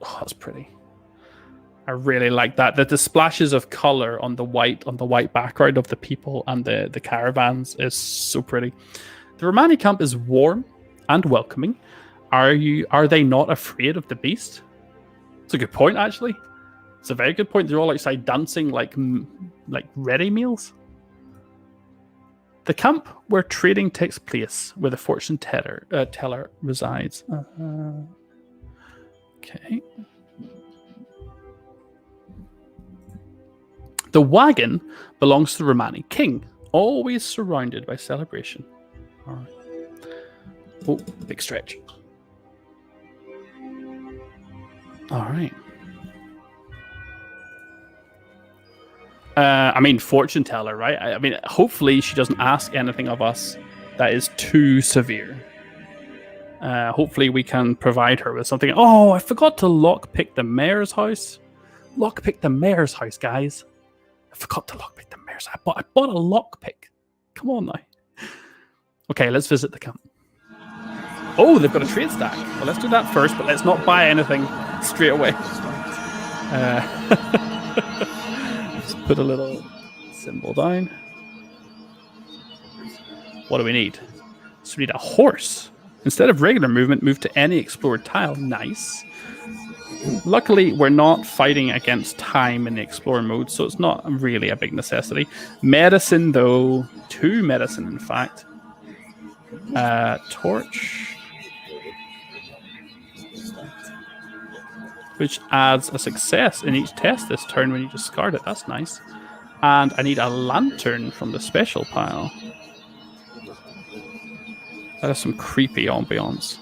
Oh, that's pretty. I really like that. The splashes of color on the white background of the people and the caravans is so pretty. The Romani camp is warm and welcoming. Are they not afraid of the beast? It's a good point, actually. It's a very good point. They're all outside dancing like ready meals. The camp where trading takes place, where the fortune teller resides. Okay. The wagon belongs to the Romani king, always surrounded by celebration. All right. Oh, big stretch. All right. Fortune teller, right? Hopefully she doesn't ask anything of us that is too severe. Hopefully we can provide her with something. Oh, I forgot to lockpick the mayor's house. Lockpick the mayor's house, guys. I forgot to lockpick the mayor's house. I bought a lockpick. Come on now. Okay, let's visit the camp. Oh, they've got a trade stack. Well, let's do that first, but let's not buy anything straight away. Let's put a little symbol down. What do we need? So we need a horse. Instead of regular movement, move to any explored tile. Nice. Luckily, we're not fighting against time in the explorer mode, so it's not really a big necessity. Medicine, though. 2 medicine, in fact. Torch. Which adds a success in each test this turn when you discard it. That's nice. And I need a lantern from the special pile. That is some creepy ambiance.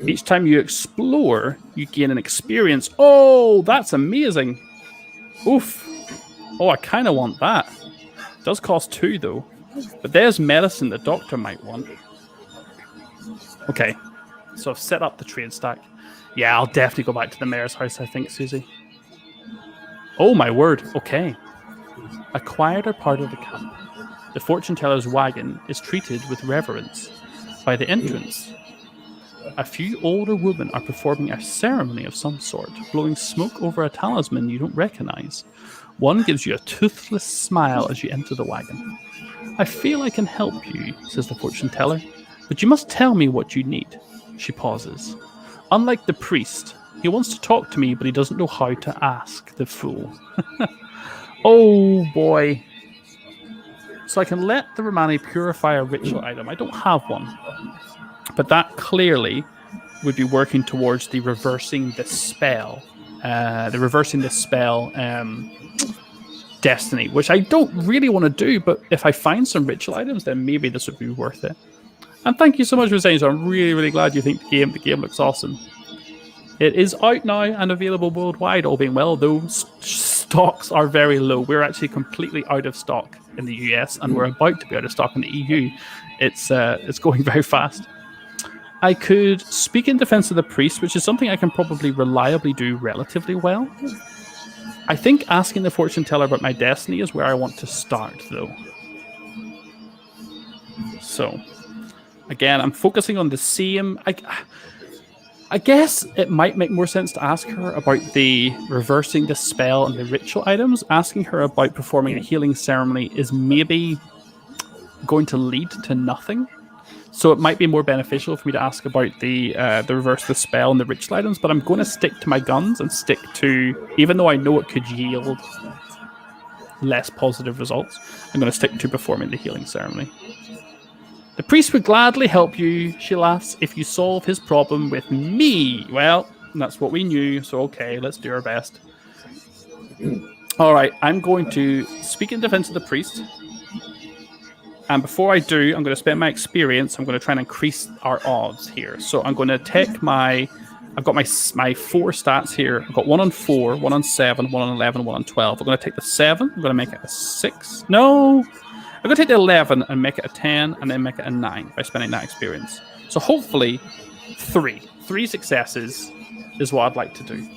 Each time you explore, you gain an experience. Oh, that's amazing. Oof. Oh, I kind of want that. It does cost 2, though. But there's medicine the doctor might want. Okay. So I've set up the trade stack. Yeah, I'll definitely go back to the mayor's house, I think, Susie. Oh, my word. Okay. A quieter part of the camp. The fortune teller's wagon is treated with reverence. By the entrance, a few older women are performing a ceremony of some sort, blowing smoke over a talisman you don't recognize. One gives you a toothless smile as you enter the wagon. I feel I can help you, says the fortune teller, but you must tell me what you need. She pauses. Unlike the priest, he wants to talk to me, but he doesn't know how to ask, the fool. Oh boy. So I can let the Romani purify a ritual item. I don't have one. But that clearly would be working towards the reversing the spell. Destiny, which I don't really want to do, but if I find some ritual items, then maybe this would be worth it. And thank you so much for saying so. I'm really, really glad you think the game looks awesome. It is out now and available worldwide, all being well, though stocks are very low. We're actually completely out of stock in the US, and we're about to be out of stock in the EU. It's going very fast. I could speak in defense of the priest, which is something I can probably reliably do relatively well. I think asking the fortune teller about my destiny is where I want to start, though. So, again, I'm focusing on the same. I guess it might make more sense to ask her about the reversing the spell and the ritual items. Asking her about performing a healing ceremony is maybe going to lead to nothing. So it might be more beneficial for me to ask about the reverse the spell and the ritual items, but I'm going to stick to my guns and stick to, even though I know it could yield less positive results, I'm going to stick to performing the healing ceremony. The priest would gladly help you, she laughs, if you solve his problem with me. Well, that's what we knew, so okay, let's do our best. All right, I'm going to speak in defense of the priest. And before I do, I'm going to spend my experience. I'm going to try and increase our odds here. So I'm going to take I've got my 4 stats here. I've got 1 on 4, 1 on 7, 1 on 11, 1 on 12. I'm going to take the 7. I'm going to make it a 6. No! I'm going to take the 11 and make it a 10 and then make it a 9 by spending that experience. So hopefully 3 successes is what I'd like to do.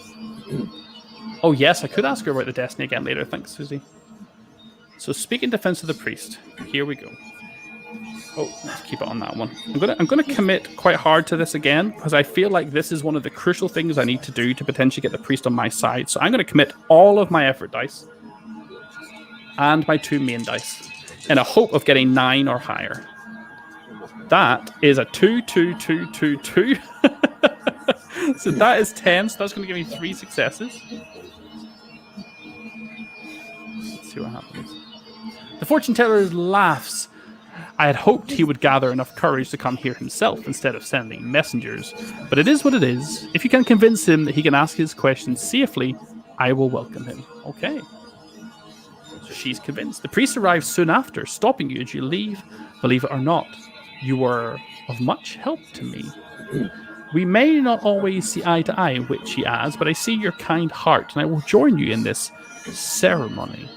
Oh yes, I could ask her about the destiny again later. Thanks, Susie. So speak in defense of the priest. Here we go. Oh, let's keep it on that one. I'm gonna commit quite hard to this again because I feel like this is one of the crucial things I need to do to potentially get the priest on my side. So I'm gonna commit all of my effort dice and my 2 main dice in a hope of getting 9 or higher. That is a 2, 2, 2, 2, 2. So that is 10. So that's gonna give me 3 successes. Let's see what happens. The fortune teller laughs. I had hoped he would gather enough courage to come here himself instead of sending messengers. But it is what it is. If you can convince him that he can ask his questions safely, I will welcome him. Okay. So she's convinced. The priest arrives soon after, stopping you as you leave. Believe it or not, you were of much help to me. We may not always see eye to eye, which he adds, but I see your kind heart, and I will join you in this ceremony.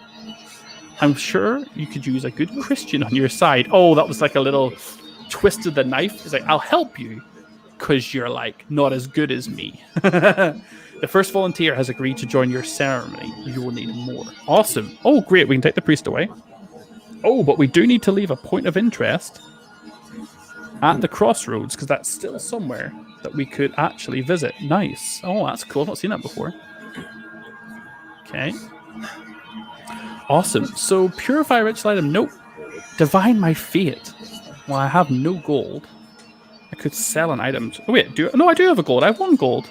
I'm sure you could use a good Christian on your side. Oh, that was like a little twist of the knife. It's like, I'll help you because you're like not as good as me. The first volunteer has agreed to join your ceremony. You will need more. Awesome. Oh, great. We can take the priest away. Oh, but we do need to leave a point of interest at the crossroads because that's still somewhere that we could actually visit. Nice. Oh, that's cool. I've not seen that before. Okay. Awesome. So, purify ritual item. Nope. Divine my fate. Well, I have no gold. I could sell an item. Oh, wait. No, I do have a gold. I have 1 gold.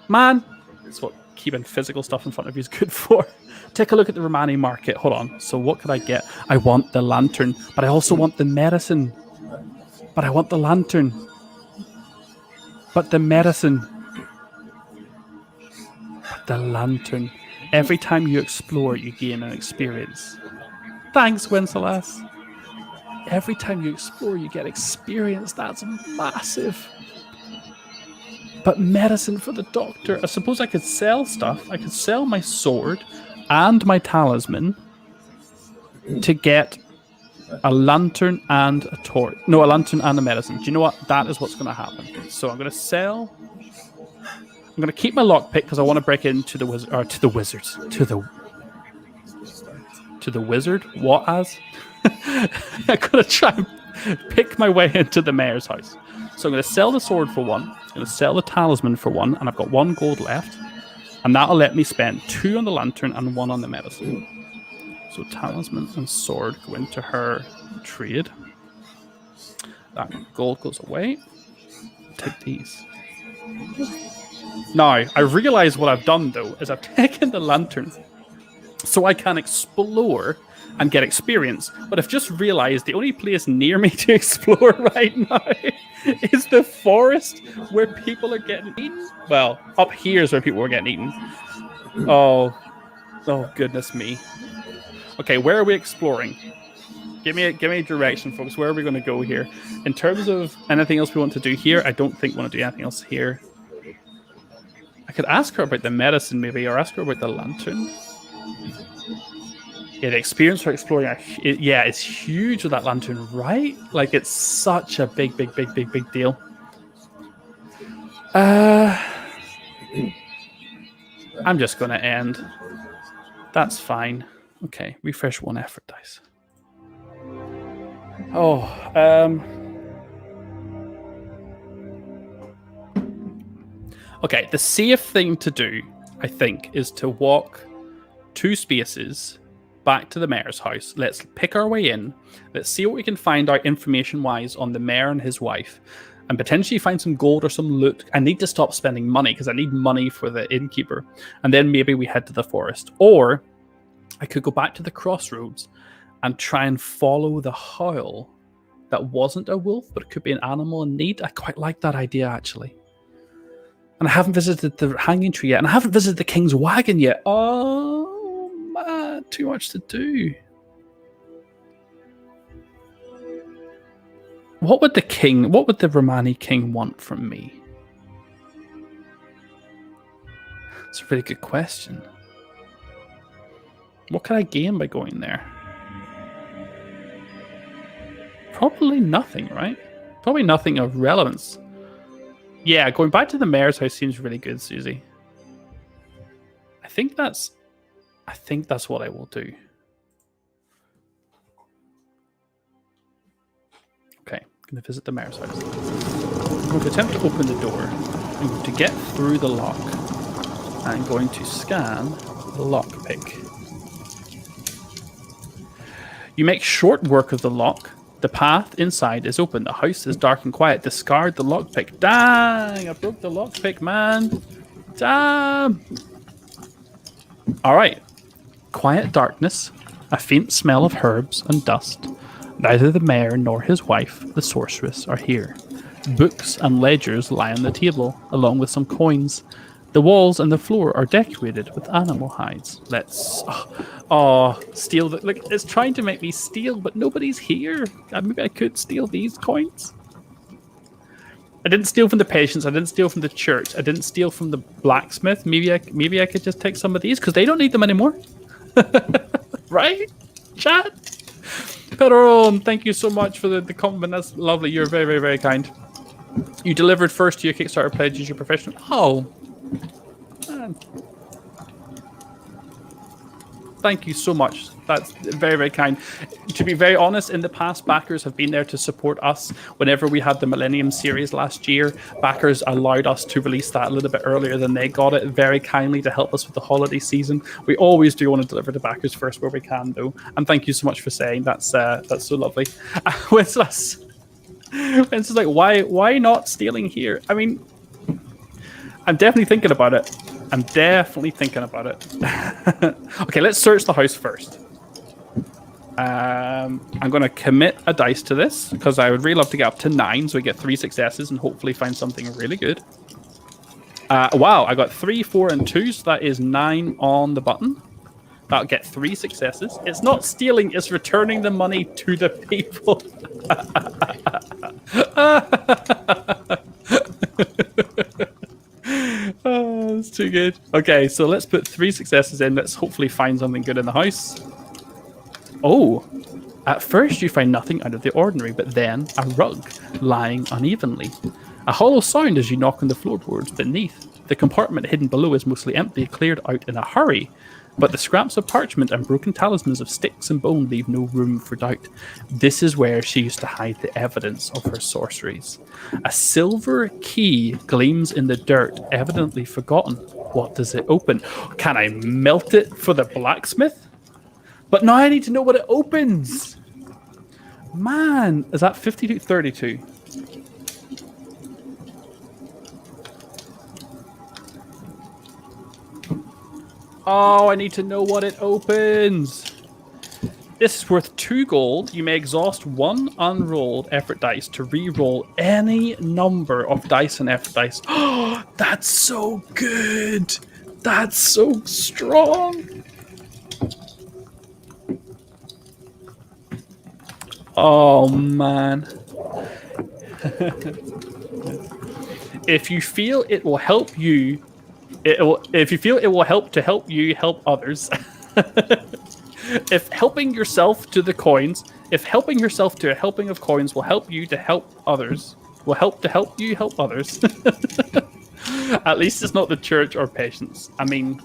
Man. That's what keeping physical stuff in front of you is good for. Take a look at the Romani market. Hold on. So, what could I get? I want the lantern, but I also want the medicine. But I want the lantern. But the medicine. But the lantern. Every time you explore, you gain an experience. Thanks, Wencelas. Every time you explore, you get experience. That's massive. But medicine for the doctor. I suppose I could sell stuff. I could sell my sword and my talisman to get a lantern and a torch. No, a lantern and a medicine. Do you know what? That is what's going to happen. So I'm going to sell... I'm going to keep my lockpick because I want to break into the wizard, or to the wizards, to the wizard. What as? I'm going to try and pick my way into the mayor's house. So I'm going to sell the sword for 1. I'm going to sell the talisman for 1, and I've got 1 gold left. And that'll let me spend 2 on the lantern and 1 on the medicine. So talisman and sword go into her trade. That gold goes away. Take these. Now, I realize what I've done, though, is I've taken the lantern so I can explore and get experience. But I've just realized the only place near me to explore right now is the forest where people are getting eaten. Well, up here is where people are getting eaten. Oh, goodness me. Okay, where are we exploring? Give me a direction, folks. Where are we going to go here? In terms of anything else we want to do here, I don't think we want to do anything else here. I could ask her about the medicine, maybe, or ask her about the lantern. Yeah, the experience for exploring, it's huge with that lantern, right? Like, it's such a big deal. I'm just going to end. That's fine. Okay, refresh 1 effort dice. Okay, the safe thing to do, I think, is to walk 2 spaces back to the mayor's house. Let's pick our way in. Let's see what we can find out information-wise on the mayor and his wife, and potentially find some gold or some loot. I need to stop spending money because I need money for the innkeeper. And then maybe we head to the forest. Or I could go back to the crossroads and try and follow the howl that wasn't a wolf, but it could be an animal in need. I quite like that idea, actually. And I haven't visited the hanging tree yet, and I haven't visited the king's wagon yet. Oh, man, too much to do. What would the Romani king want from me? It's a really good question. What can I gain by going there? Probably nothing, right? Probably nothing of relevance. Yeah, going back to the mayor's house seems really good, Susie. I think that's what I will do. Okay, I'm going to visit the mayor's house. I'm going to attempt to open the door. I'm going to get through the lock. I'm going to scan the lockpick. You make short work of the lock. The path inside is open. The house is dark and quiet. Discard the lockpick. Dang! I broke the lockpick, man. Damn! Alright. Quiet darkness. A faint smell of herbs and dust. Neither the mayor nor his wife, the sorceress, are here. Books and ledgers lie on the table, along with some coins. The walls and the floor are decorated with animal hides. Let's... steal the... Look, it's trying to make me steal, but nobody's here. Maybe I could steal these coins. I didn't steal from the patients. I didn't steal from the church. I didn't steal from the blacksmith. Maybe I could just take some of these, because they don't need them anymore. Right? Chat? Pedro, thank you so much for the compliment. That's lovely. You're very, very, very kind. You delivered first to your Kickstarter pledge as your professional. Oh. Man. Thank you so much. That's very, very kind. To be very honest, in the past, backers have been there to support us. Whenever we had the Millennium series last year, backers allowed us to release that a little bit earlier than they got it, very kindly, to help us with the holiday season. We always do want to deliver to backers first where we can, though. And thank you so much for saying that's so lovely. Winslas like, why not stealing here? I mean, I'm definitely thinking about it. Okay, let's search the house first. I'm going to commit a dice to this because I would really love to get up to 9 so we get 3 successes and hopefully find something really good. Wow, I got 3, 4, and 2, so that is 9 on the button. That'll get 3 successes. It's not stealing, it's returning the money to the people. Oh, that's too good. Okay, so let's put 3 successes in. Let's hopefully find something good in the house. Oh, at first you find nothing out of the ordinary, but then a rug lying unevenly. A hollow sound as you knock on the floorboards beneath. The compartment hidden below is mostly empty, cleared out in a hurry. But the scraps of parchment and broken talismans of sticks and bone leave no room for doubt. This is where she used to hide the evidence of her sorceries. A silver key gleams in the dirt, evidently forgotten. What does it open? Can I melt it for the blacksmith? But now I need to know what it opens. Man, is that 52, 32? Oh, I need to know what it opens. This is worth 2 gold. You may exhaust 1 unrolled effort dice to re-roll any number of dice and effort dice. Oh, that's so good. That's so strong. Oh, man. If you feel it will help you, if you feel it will help you help others. If helping yourself to the coins, if helping yourself to a helping of coins will help you to help others, will help to help you help others. At least it's not the church or patience. I mean,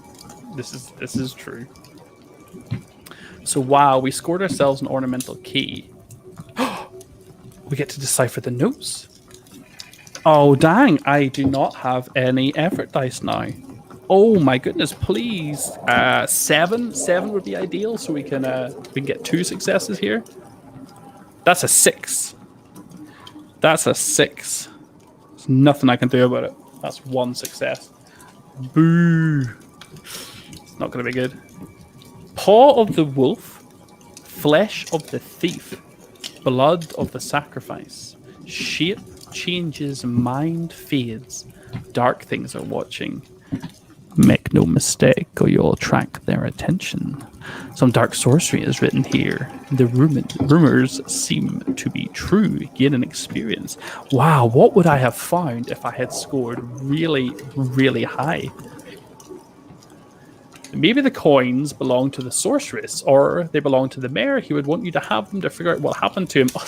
this is true. So wow, we scored ourselves an ornamental key. We get to decipher the notes. Oh dang, I do not have any effort dice now. Oh my goodness, please. 7 would be ideal, so we can get 2 successes here. That's a 6. That's a 6. There's nothing I can do about it. That's 1 success. Boo. It's not going to be good. Paw of the wolf, flesh of the thief, blood of the sacrifice. Shape changes, mind fades. Dark things are watching. Make no mistake, or you'll attract their attention. Some dark sorcery is written here. The rumors seem to be true. Gain an experience. Wow, what would I have found if I had scored really, really high? Maybe the coins belong to the sorceress, or they belong to the mayor. He would want you to have them to figure out what happened to him. Oh,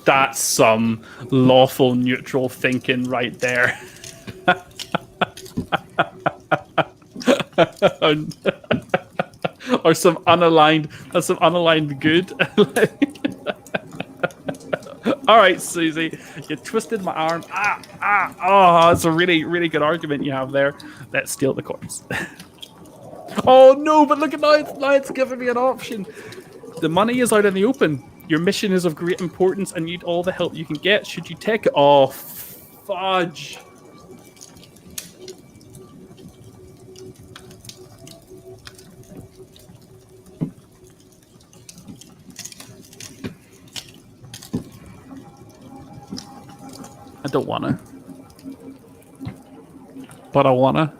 that's some lawful neutral thinking right there. Or some unaligned, that's some unaligned good. All right, Susie, you twisted my arm. Oh, that's a really, really good argument you have there. Let's steal the coins. Oh no, but look at now it's giving me an option. The money is out in the open. Your mission is of great importance and need all the help you can get. Should you take it? Oh, fudge. I don't want to. But I want to.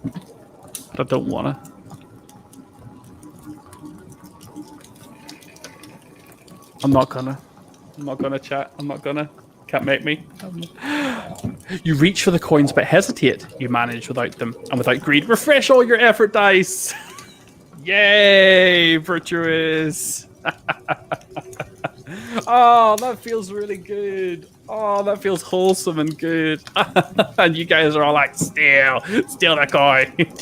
But I don't want to. I'm not gonna chat. I'm not gonna. Can't make me. You reach for the coins but hesitate. You manage without them. And without greed, refresh all your effort dice. Yay, virtuous. Oh, that feels really good. Oh, that feels wholesome and good. And you guys are all like, steal the coin.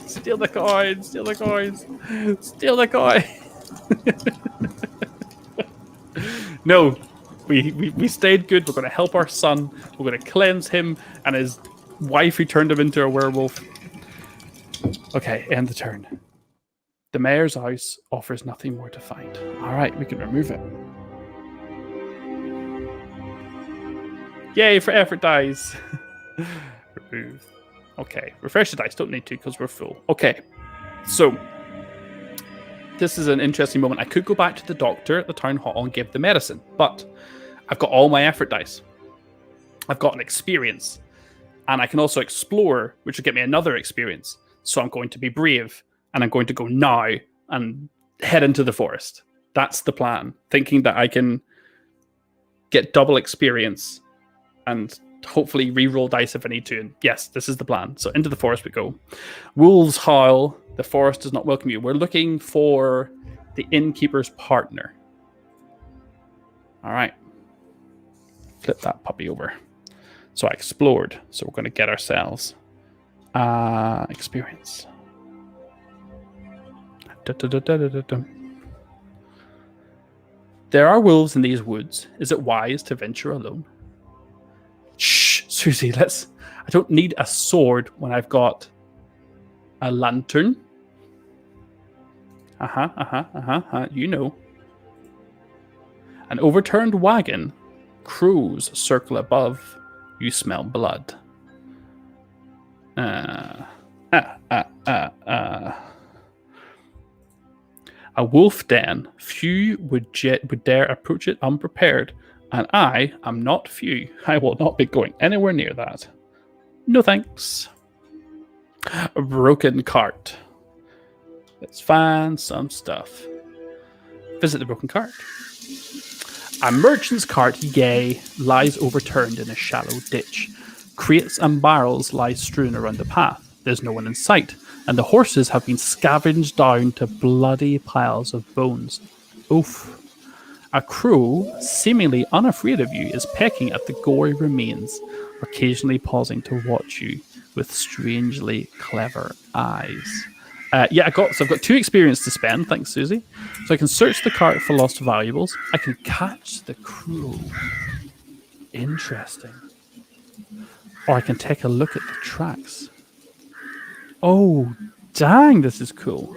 Steal the coin, steal the coins. Steal the coin. No, we stayed good. We're going to help our son. We're going to cleanse him and his wife who turned him into a werewolf. Okay, end the turn. The mayor's house offers nothing more to find. All right, we can remove it. Yay for effort dice. Remove. Okay, refresh the dice. Don't need to because we're full. Okay, so this is an interesting moment. I could go back to the doctor at the town hall and give the medicine, but I've got all my effort dice. I've got an experience, and I can also explore, which will get me another experience. So I'm going to be brave, and I'm going to go now and head into the forest. That's the plan, thinking that I can get double experience and hopefully re-roll dice if I need to. And yes, this is the plan. So into the forest we go. Wolves howl. The forest does not welcome you. We're looking for the innkeeper's partner. All right. Flip that puppy over. So I explored. So we're going to get ourselves Experience. There are wolves in these woods. Is it wise to venture alone? Shh, Susie, I don't need a sword when I've got a lantern. You know. An overturned wagon. Crows circle above. You smell blood. A wolf den. Few would dare approach it unprepared, and I am not few. I will not be going anywhere near that. No thanks. A broken cart. Let's find some stuff. Visit the broken cart. A merchant's cart, yea, lies overturned in a shallow ditch. Crates and barrels lie strewn around the path. There's no one in sight, and the horses have been scavenged down to bloody piles of bones. Oof. A crow, seemingly unafraid of you, is pecking at the gory remains, occasionally pausing to watch you with strangely clever eyes. I've got 2 experience to spend, thanks Susie. So I can search the cart for lost valuables. I can catch the crow. Interesting. Or I can take a look at the tracks. Oh, dang, this is cool.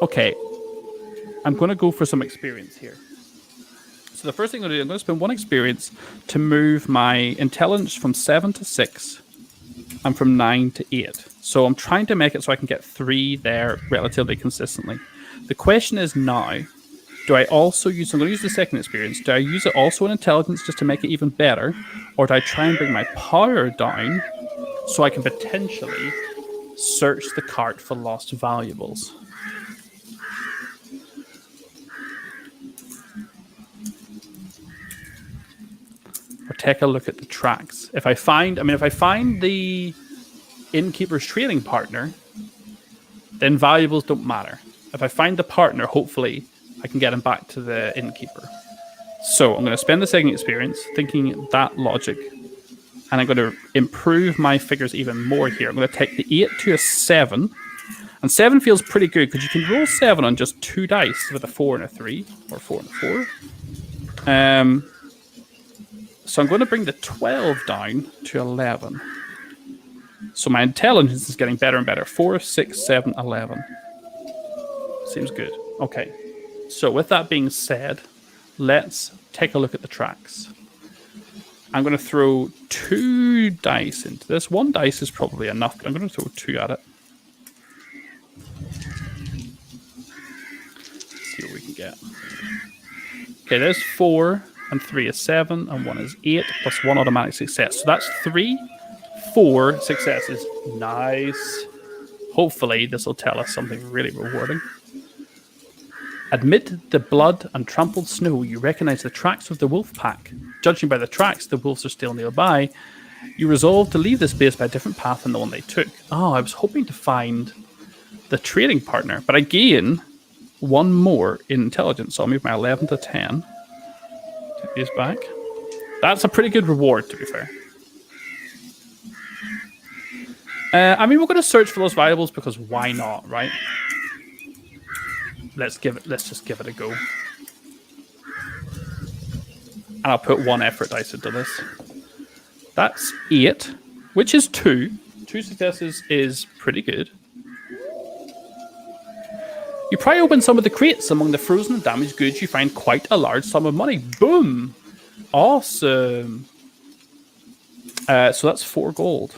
Okay, I'm going to go for some experience here. So the first thing I'm going to do, I'm going to spend 1 experience to move my intelligence from 7 to 6 and from 9 to 8. So I'm trying to make it so I can get 3 there relatively consistently. The question is now, do I also use, I'm going to use the second experience, do I use it also in intelligence just to make it even better? Or do I try and bring my power down so I can potentially search the cart for lost valuables? Or take a look at the tracks. If I find the innkeeper's trading partner, then valuables don't matter. If I find the partner, hopefully I can get him back to the innkeeper. So I'm going to spend the second experience thinking that logic, and I'm going to improve my figures even more here. I'm going to take the 8 to a 7, and 7 feels pretty good because you can roll 7 on just 2 dice with a 4 and a 3, or 4 and a 4. So I'm going to bring the 12 down to 11. So my intelligence is getting better and better. 4, 6, 7, 11. Seems good. Okay. So with that being said, let's take a look at the tracks. I'm going to throw 2 dice into this. 1 dice is probably enough, but I'm going to throw 2 at it. Let's see what we can get. Okay, there's 4, and 3 is 7, and 1 is 8, plus 1 automatic success. So that's 3, 4 successes. Nice. Hopefully this will tell us something really rewarding. Amid the blood and trampled snow, you recognize the tracks of the wolf pack. Judging by the tracks, the wolves are still nearby. You resolve to leave this base by a different path than the one they took. Oh, I was hoping to find the trading partner, but I gain 1 more in intelligence, so I'll move my 11 to 10. Take these back. That's a pretty good reward, to be fair. We're going to search for those valuables because why not, right? Let's just give it a go. And I'll put 1 effort dice into this. That's 8, which is 2. 2 successes is pretty good. You pry open some of the crates. Among the frozen and damaged goods, you find quite a large sum of money. Boom! Awesome. So that's 4 gold.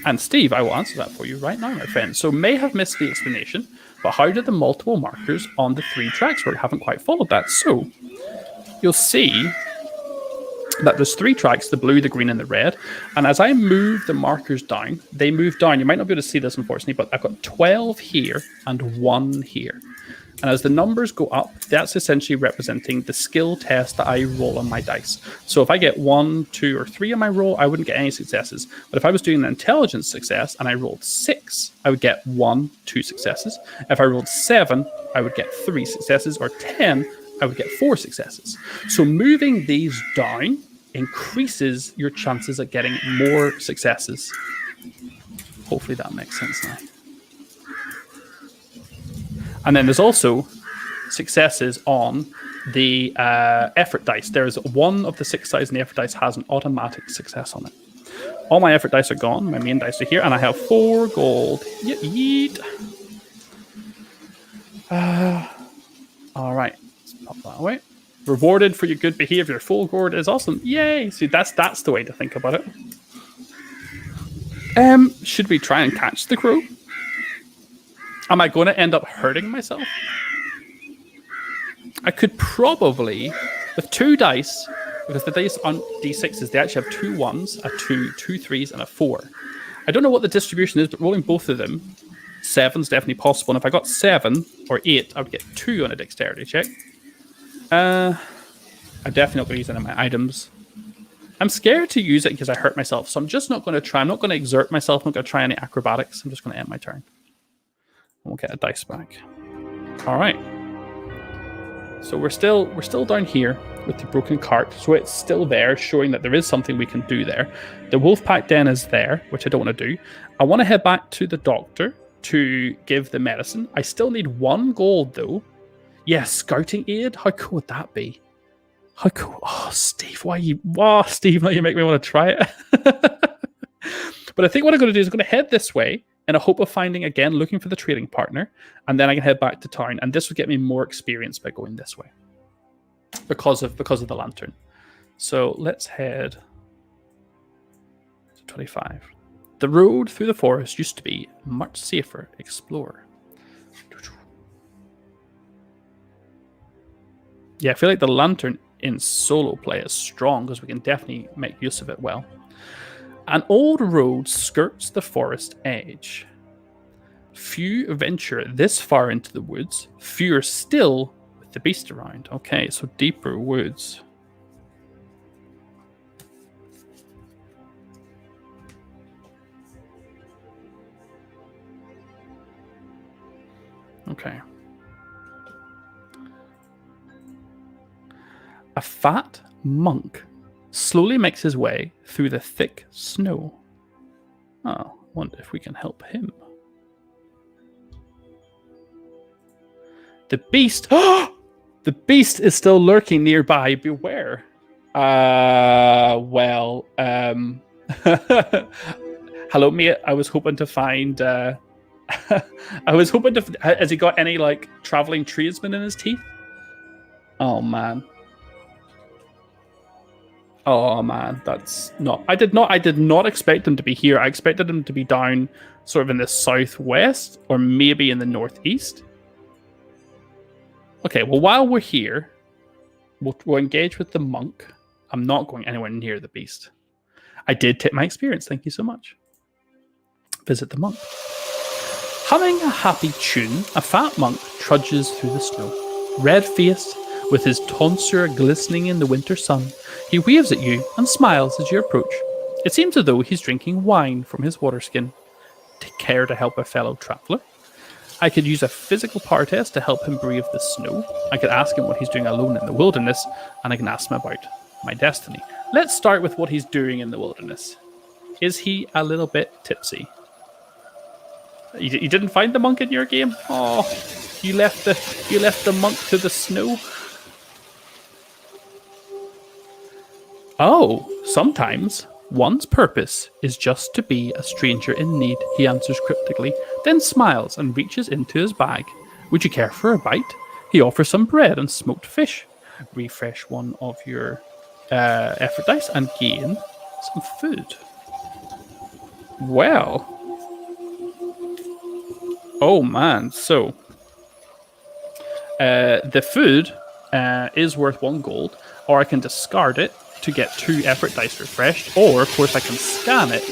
And Steve, I will answer that for you right now, my friend. So may have missed the explanation, but how did the multiple markers on the 3 tracks work? Haven't quite followed that. So you'll see that there's 3 tracks, the blue, the green, and the red. And as I move the markers down, they move down. You might not be able to see this, unfortunately, but I've got 12 here and 1 here. And as the numbers go up, that's essentially representing the skill test that I roll on my dice. So if I get 1, 2, or 3 on my roll, I wouldn't get any successes. But if I was doing an intelligence success and I rolled 6, I would get 1, 2 successes. If I rolled 7, I would get 3 successes, or 10, I would get 4 successes. So moving these down increases your chances of getting more successes. Hopefully that makes sense now. And then there's also successes on the effort dice. There's one of the 6 dice in the effort dice has an automatic success on it. All my effort dice are gone. My main dice are here, and I have 4 gold. Yeet. All right, let's pop that away. Rewarded for your good behavior. Full gourd is awesome. Yay! See, that's the way to think about it. Should we try and catch the crow? Am I going to end up hurting myself? I could probably, with 2 dice, because the dice on D6s, they actually have 2 1s, a 2, 2 3s, and a 4. I don't know what the distribution is, but rolling both of them, 7's definitely possible. And if I got 7 or 8, I would get 2 on a dexterity check. I'm definitely not going to use any of my items. I'm scared to use it because I hurt myself, so I'm just not going to try. I'm not going to exert myself. I'm not going to try any acrobatics. I'm just going to end my turn. We'll get a dice back. All right. So we're still down here with the broken cart. So it's still there, showing that there is something we can do there. The wolf pack den is there, which I don't want to do. I want to head back to the doctor to give the medicine. I still need 1 gold though. Yeah, scouting aid. How cool would that be? How cool! Oh, Steve, Steve, now you make me want to try it. But I think what I'm going to do is I'm going to head this way in a hope of finding, again, looking for the trading partner, and then I can head back to town. And this would get me more experience by going this way because of the lantern. So let's head to 25. The road through the forest used to be much safer. Explore. Yeah, I feel like the lantern in solo play is strong because we can definitely make use of it well. An old road skirts the forest edge. Few venture this far into the woods, fewer still with the beast around. Okay, so deeper woods. Okay. A fat monk slowly makes his way through the thick snow. Oh, wonder if we can help him. The beast. Oh, the beast is still lurking nearby. Beware. Well. Hello, mate. I was hoping to find. I was hoping to. Has he got any like traveling tradesmen in his teeth? Oh man. Oh man, that's not. I did not expect him to be here. I expected him to be down, sort of in the southwest, or maybe in the northeast. Okay, well, while we're here, we'll engage with the monk. I'm not going anywhere near the beast. I did take my experience. Thank you so much. Visit the monk. Humming a happy tune, a fat monk trudges through the snow, red-faced, with his tonsure glistening in the winter sun. He waves at you and smiles as you approach. It seems as though he's drinking wine from his water skin. Take care to help a fellow traveller. I could use a physical power test to help him brave the snow. I could ask him what he's doing alone in the wilderness, and I can ask him about my destiny. Let's start with what he's doing in the wilderness. Is he a little bit tipsy? You didn't find the monk in your game? Oh, you left the monk to the snow. Oh, sometimes one's purpose is just to be a stranger in need, he answers cryptically, then smiles and reaches into his bag. Would you care for a bite? He offers some bread and smoked fish. Refresh one of your effort dice and gain some food. Well. Oh man, so the food is worth 1 gold, or I can discard it to get 2 effort dice refreshed, or of course I can scan it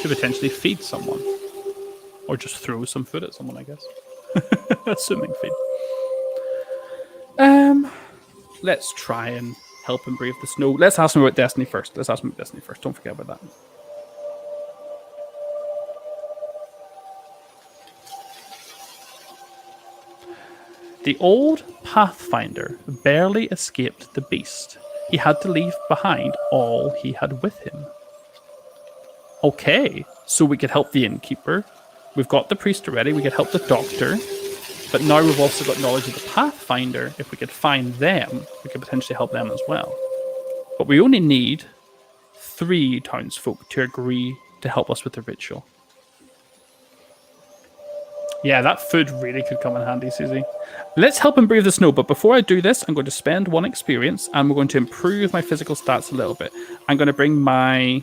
to potentially feed someone, or just throw some food at someone, I guess. Assuming feed. Let's try and help him brave the snow. Let's ask him about Destiny first. Don't forget about that. The old pathfinder barely escaped the beast. He had to leave behind all he had with him. Okay, so we could help the innkeeper. We've got the priest already. We could help the doctor. But now we've also got knowledge of the pathfinder. If we could find them, we could potentially help them as well. But we only need 3 townsfolk to agree to help us with the ritual. Yeah, that food really could come in handy, Susie. Let's help him brave the snow, but before I do this, I'm going to spend 1 experience, and we're going to improve my physical stats a little bit. I'm going to bring my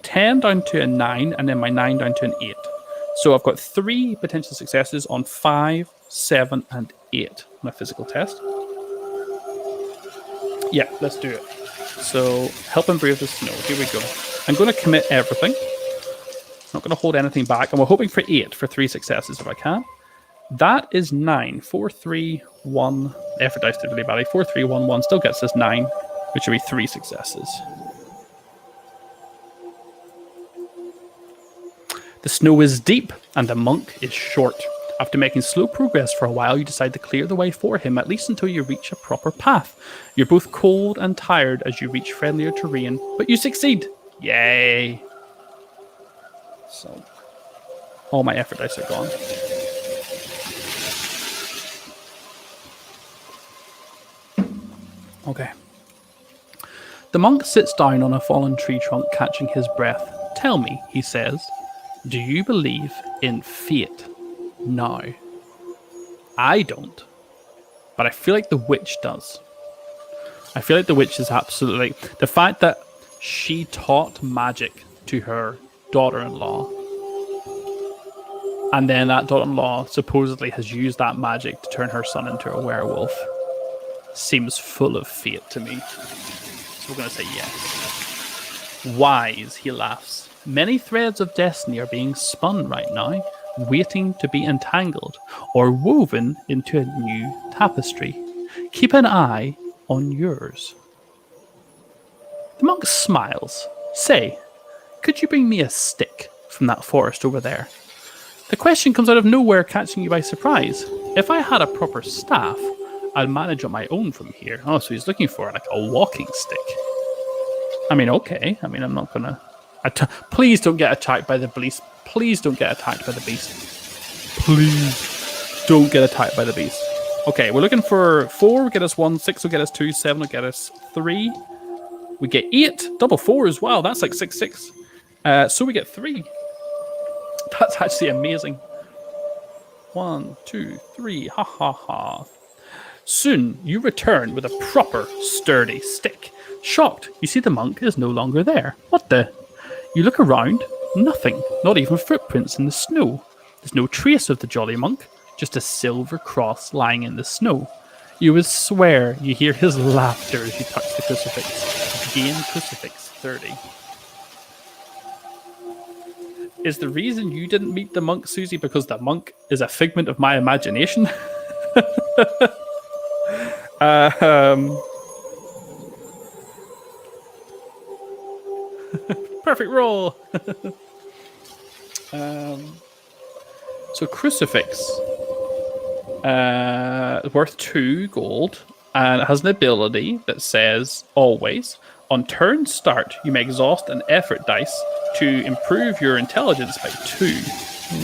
10 down to a 9, and then my 9 down to an 8. So I've got 3 potential successes on 5, 7, and 8 on a physical test. Yeah, let's do it. So, help him brave the snow. Here we go. I'm going to commit everything. Not going to hold anything back. And we're hoping for 8 for 3 successes if I can. That is 9. 4, 3, 1. Effort dice did really badly. 4, 3, 1, 1 still gets us 9, which will be 3 successes. The snow is deep and the monk is short. After making slow progress for a while, you decide to clear the way for him, at least until you reach a proper path. You're both cold and tired as you reach friendlier terrain, but you succeed. Yay! So, all my effort dice are gone. Okay. The monk sits down on a fallen tree trunk, catching his breath. Tell me, he says, do you believe in fate? No. I don't. But I feel like the witch does. I feel like the witch is absolutely... The fact that she taught magic to her daughter-in-law, and then that daughter-in-law supposedly has used that magic to turn her son into a werewolf, seems full of fate to me. So we're going to say yes. Wise, he laughs. Many threads of destiny are being spun right now, waiting to be entangled or woven into a new tapestry. Keep an eye on yours. The monk smiles. Say, could you bring me a stick from that forest over there? The question comes out of nowhere, catching you by surprise. If I had a proper staff, I'd manage on my own from here. Oh, so he's looking for like a walking stick. I mean, okay. I mean, I'm not gonna... Please don't get attacked by the beast. Please don't get attacked by the beast. Please don't get attacked by the beast. Okay, we're looking for 4 will get us 1, 6 will get us 2, 7 will get us 3. We get 8, double 4s. Wow, that's like 6, 6. So we get 3. That's actually amazing. 1, 2, 3. Ha ha ha. Soon you return with a proper sturdy stick. Shocked, you see the monk is no longer there. What the? You look around, nothing, not even footprints in the snow. There's no trace of the jolly monk, just a silver cross lying in the snow. You would swear you hear his laughter as you touch the crucifix. Gain crucifix 30. Is the reason you didn't meet the monk, Susie, because the monk is a figment of my imagination? Perfect roll. So crucifix, worth 2 gold, and it has an ability that says always on turn start you may exhaust an effort dice to improve your intelligence by 2.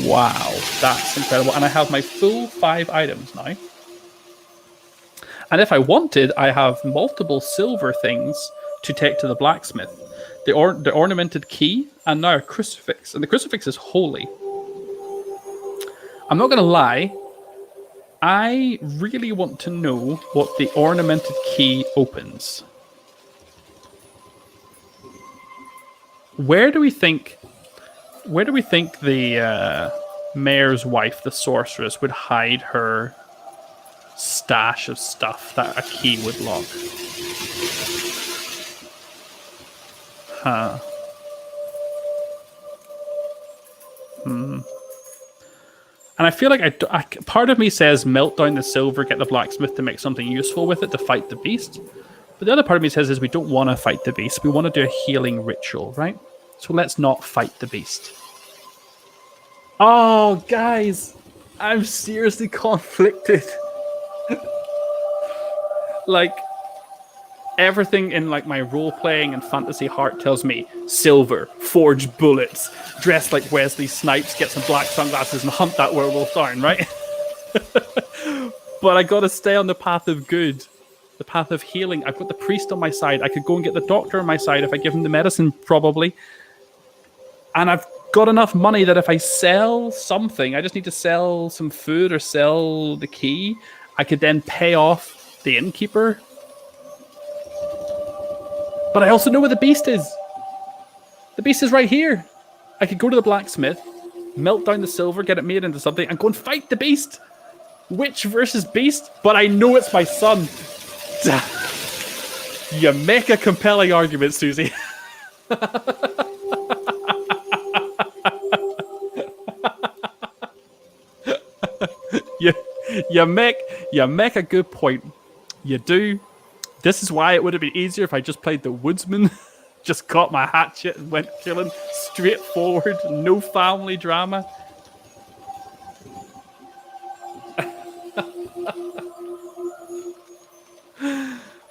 Wow, that's incredible. And I have my full 5 items now. And if I wanted, I have multiple silver things to take to the blacksmith. The ornamented key, and now a crucifix. And the crucifix is holy. I'm not going to lie. I really want to know what the ornamented key opens. Where do we think the mayor's wife, the sorceress, would hide her stash of stuff that a key would lock? Huh. And I feel like part of me says melt down the silver, get the blacksmith to make something useful with it to fight the beast. But the other part of me says is we don't want to fight the beast. We want to do a healing ritual, right? So let's not fight the beast. Oh, guys. I'm seriously conflicted. Like, everything in like my role playing and fantasy heart tells me silver, forged bullets, dress like Wesley Snipes, get some black sunglasses and hunt that werewolf down, right? But I gotta stay on the path of good, the path of healing. I've got the priest on my side. I could go and get the doctor on my side if I give him the medicine, probably. And I've got enough money that if I sell something, I just need to sell some food or sell the key, I could then pay off the innkeeper. But I also know where the beast is. The beast is right here. I could go to the blacksmith, melt down the silver, get it made into something, and go and fight the beast. Witch versus beast, but I know it's my son. You make a compelling argument, Susie. you make a good point. You do. This is why it would have been easier if I just played the woodsman, just got my hatchet and went killing, straightforward, no family drama.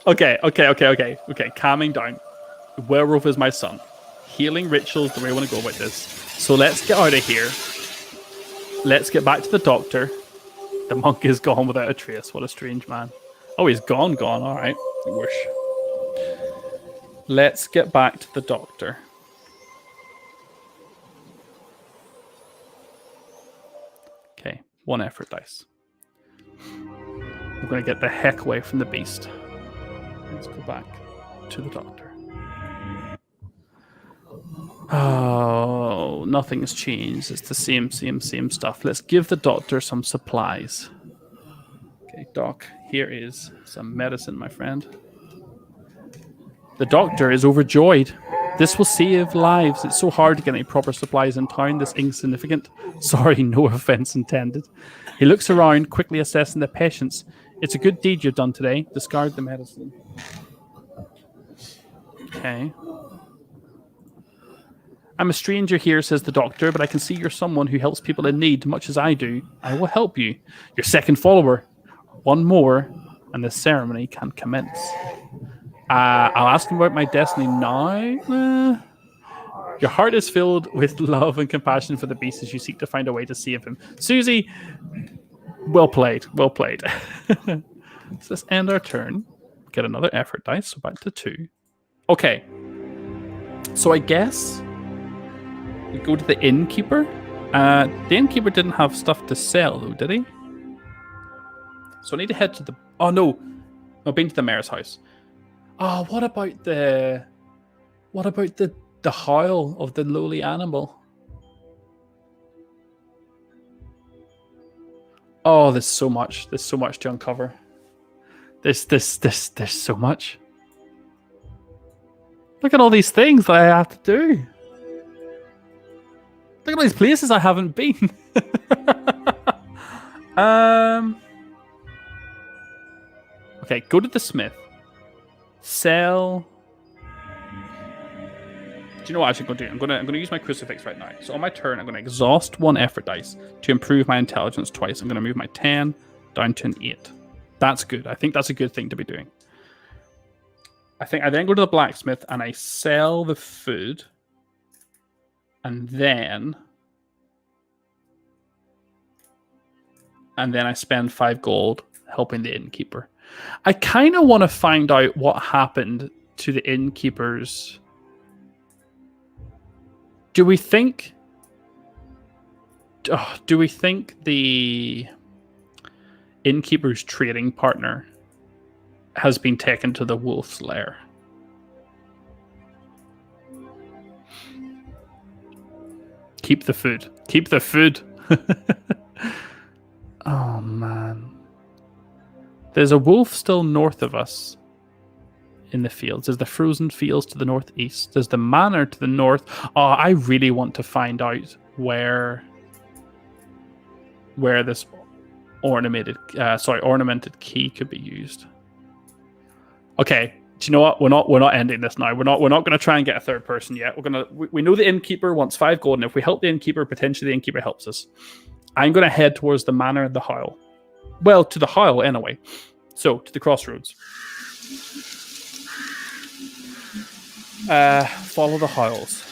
Okay, calming down. The werewolf is my son. Healing rituals, the way I want to go about this. So let's get out of here. Let's get back to the doctor. The monk is gone without a trace. What a strange man. Oh, he's gone. All right. Whoosh. Let's get back to the doctor. Okay, 1 effort dice. We're going to get the heck away from the beast. Let's go back to the doctor. Oh, nothing's changed. It's the same stuff. Let's give the doctor some supplies. Okay, doc, here is some medicine, my friend. The doctor is overjoyed. This will save lives. It's so hard to get any proper supplies in town, this insignificant. Sorry, no offense intended. He looks around, quickly assessing the patients. It's a good deed you've done today. Discard the medicine. Okay. I'm a stranger here, says the doctor, but I can see you're someone who helps people in need, much as I do. I will help you. Your second follower. One more, and the ceremony can commence. I'll ask him about my destiny now. Your heart is filled with love and compassion for the beast as you seek to find a way to save him. Susie, well played. So let's end our turn. Get another effort dice, so back to 2. Okay. So I guess we go to the innkeeper. The innkeeper didn't have stuff to sell, though, did he? So I need to head to the... Oh, no. I've been to the mayor's house. Oh, what about the howl of the lowly animal? Oh, there's so much. There's so much to uncover. There's so much. Look at all these things that I have to do. Look at all these places I haven't been. Okay, go to the smith. Sell. Do you know what I'm actually going to do? I'm going to use my crucifix right now. So on my turn, I'm going to exhaust 1 effort dice to improve my intelligence twice. I'm going to move my 10 down to an 8. That's good. I think that's a good thing to be doing. I think I then go to the blacksmith and I sell the food. And then I spend 5 gold helping the innkeeper. I kind of want to find out what happened to the innkeepers. Do we think the innkeeper's trading partner has been taken to the wolf's lair? Keep the food. Keep the food. Oh, man. There's a wolf still north of us in the fields. There's the frozen fields to the northeast. There's the manor to the north. Oh, I really want to find out where this ornamented key could be used. Okay, do you know what? We're not ending this now. We're not going to try and get a third person yet. We know the innkeeper wants 5 gold, and if we help the innkeeper, potentially the innkeeper helps us. I'm going to head towards the manor of the Howl. Well, to the Hyle anyway. So, to the crossroads. Follow the Hyles.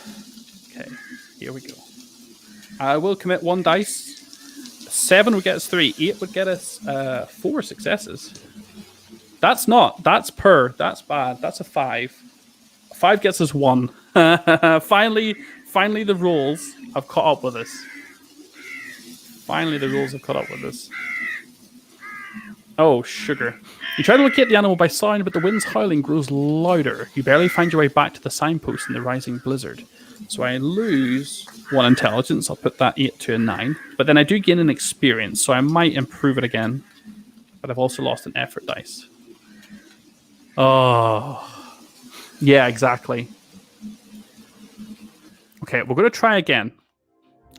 Okay, here we go. I will commit 1 dice. 7 would get us 3. 8 would get us 4 successes. That's That's bad. That's a 5. 5 gets us 1. Finally, the rules have caught up with us. Oh, sugar. You try to locate the animal by sound, but the wind's howling grows louder. You barely find your way back to the signpost in the rising blizzard. So I lose 1 intelligence. I'll put that 8 to a 9. But then I do gain an experience, so I might improve it again. But I've also lost an effort dice. Oh. Yeah, exactly. Okay, we're going to try again.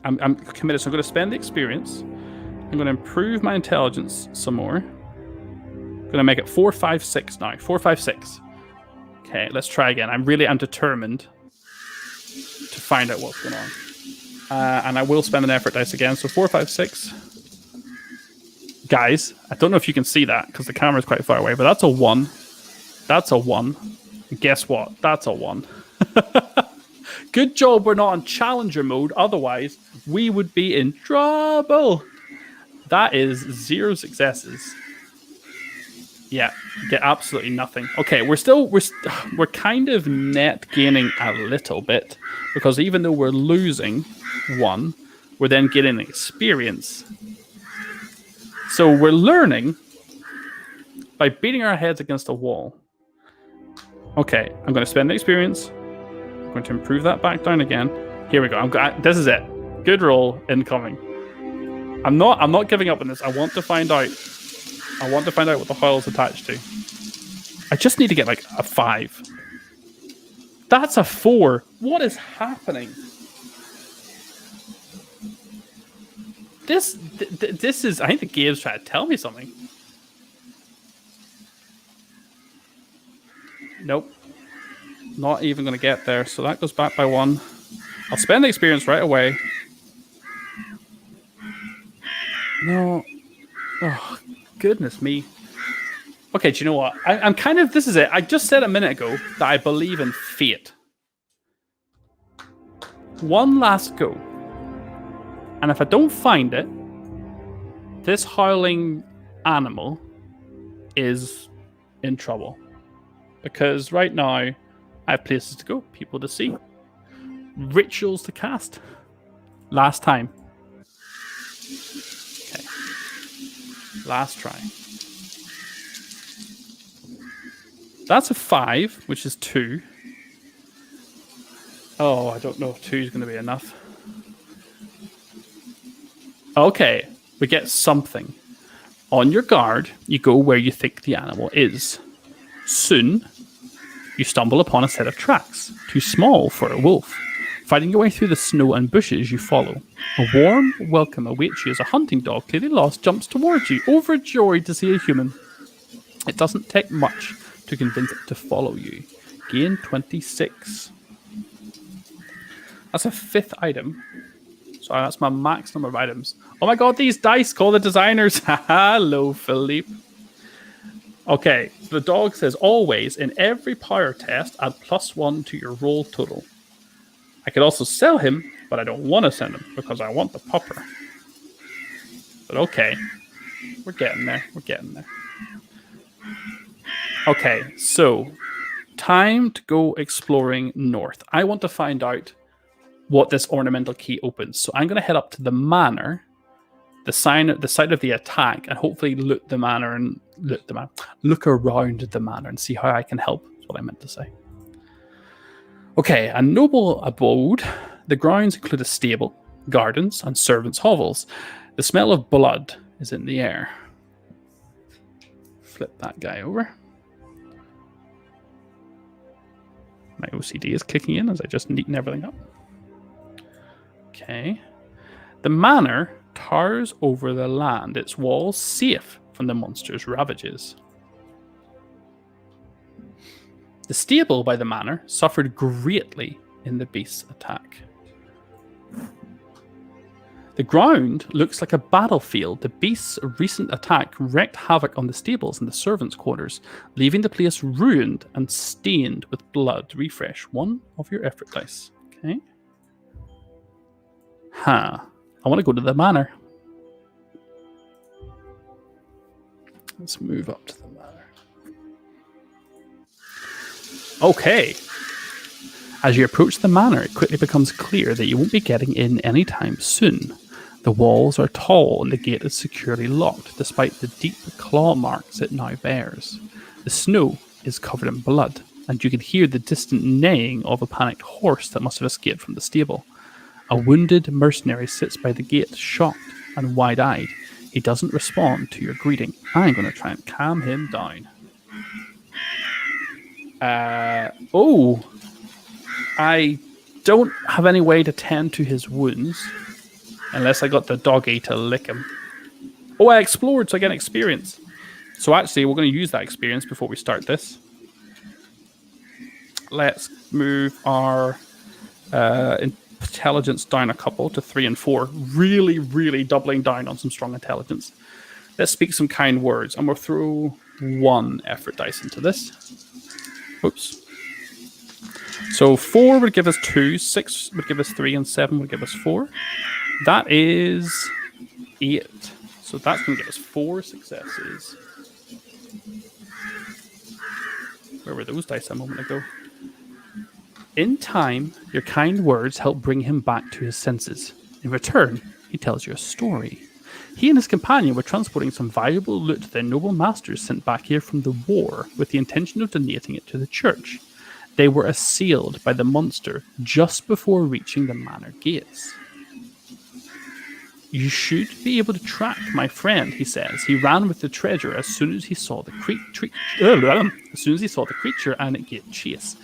I'm committed, so I'm going to spend the experience. I'm going to improve my intelligence some more. I'm going to make it 4, 5, 6 now. 4, 5, 6. Okay, let's try again. I'm determined to find out what's going on. And I will spend an effort dice again. So 4, 5, 6. Guys, I don't know if you can see that because the camera's quite far away, but that's a 1. That's a 1. And guess what? That's a 1. Good job we're not on challenger mode. Otherwise, we would be in trouble. That is 0 successes. Yeah, get absolutely nothing. Okay, we're kind of net gaining a little bit because even though we're losing 1, we're then getting experience. So we're learning by beating our heads against a wall. Okay, I'm going to spend the experience. I'm going to improve that back down again. Here we go. This is it. Good roll incoming. I'm not giving up on this. I want to find out what the Hyle's attached to. I just need to get like a 5. That's a 4. What is happening? This is. I think the game's trying to tell me something. Nope. Not even going to get there. So that goes back by 1. I'll spend the experience right away. No. Oh, goodness me. Okay, do you know what? I'm kind of... This is it. I just said a minute ago that I believe in fate. One last go. And if I don't find it, this howling animal is in trouble. Because right now, I have places to go, people to see, rituals to cast. Last time. Okay. Last try. That's a 5, which is 2. Oh, I don't know if 2 is going to be enough. Okay, we get something. On your guard, you go where you think the animal is. Soon, you stumble upon a set of tracks, too small for a wolf. Fighting your way through the snow and bushes, you follow. A warm welcome awaits you as a hunting dog, clearly lost, jumps towards you, overjoyed to see a human. It doesn't take much to convince it to follow you. Gain 26. That's a 5th item. Sorry, that's my max number of items. Oh my god, these dice, call the designers. Hello, Philippe. Okay, so the dog says, always, in every power test, add +1 to your roll total. I could also sell him, but I don't want to send him because I want the pupper. But okay, we're getting there. We're getting there. Okay, so time to go exploring north. I want to find out what this ornamental key opens. So I'm going to head up to the manor, the site of the attack, and hopefully look around the manor and see how I can help. That's what I meant to say. Okay, a noble abode. The grounds include a stable, gardens, and servants' hovels. The smell of blood is in the air. Flip that guy over. My OCD is kicking in as I just neaten everything up. Okay. The manor towers over the land, its walls safe from the monster's ravages. The stable by the manor suffered greatly in the beast's attack. The ground looks like a battlefield. The beast's recent attack wreaked havoc on the stables and the servants' quarters, leaving the place ruined and stained with blood. Refresh 1 of your effort dice. Okay. I want to go to the manor. Let's move up to the manor. Okay. As you approach the manor, it quickly becomes clear that you won't be getting in anytime soon. The walls are tall and the gate is securely locked, despite the deep claw marks it now bears. The snow is covered in blood, and you can hear the distant neighing of a panicked horse that must have escaped from the stable. A wounded mercenary sits by the gate, shocked and wide-eyed. He doesn't respond to your greeting. I'm going to try and calm him down. I don't have any way to tend to his wounds. Unless I got the doggy to lick him. Oh, I explored, so I get experience. So actually, we're going to use that experience before we start this. Let's move our intelligence down a couple to 3 and 4. Really, really doubling down on some strong intelligence. Let's speak some kind words. And we'll throw 1 effort dice into this. Oops. So 4 would give us 2, 6 would give us 3, and 7 would give us 4. That is 8. So that's going to give us 4 successes. Where were those dice a moment ago? In time, your kind words help bring him back to his senses. In return, he tells you a story. He and his companion were transporting some valuable loot their noble masters sent back here from the war with the intention of donating it to the church. They were assailed by the monster just before reaching the manor gates. You should be able to track my friend, he says. He ran with the treasure as soon as he saw the creature and it gave chase.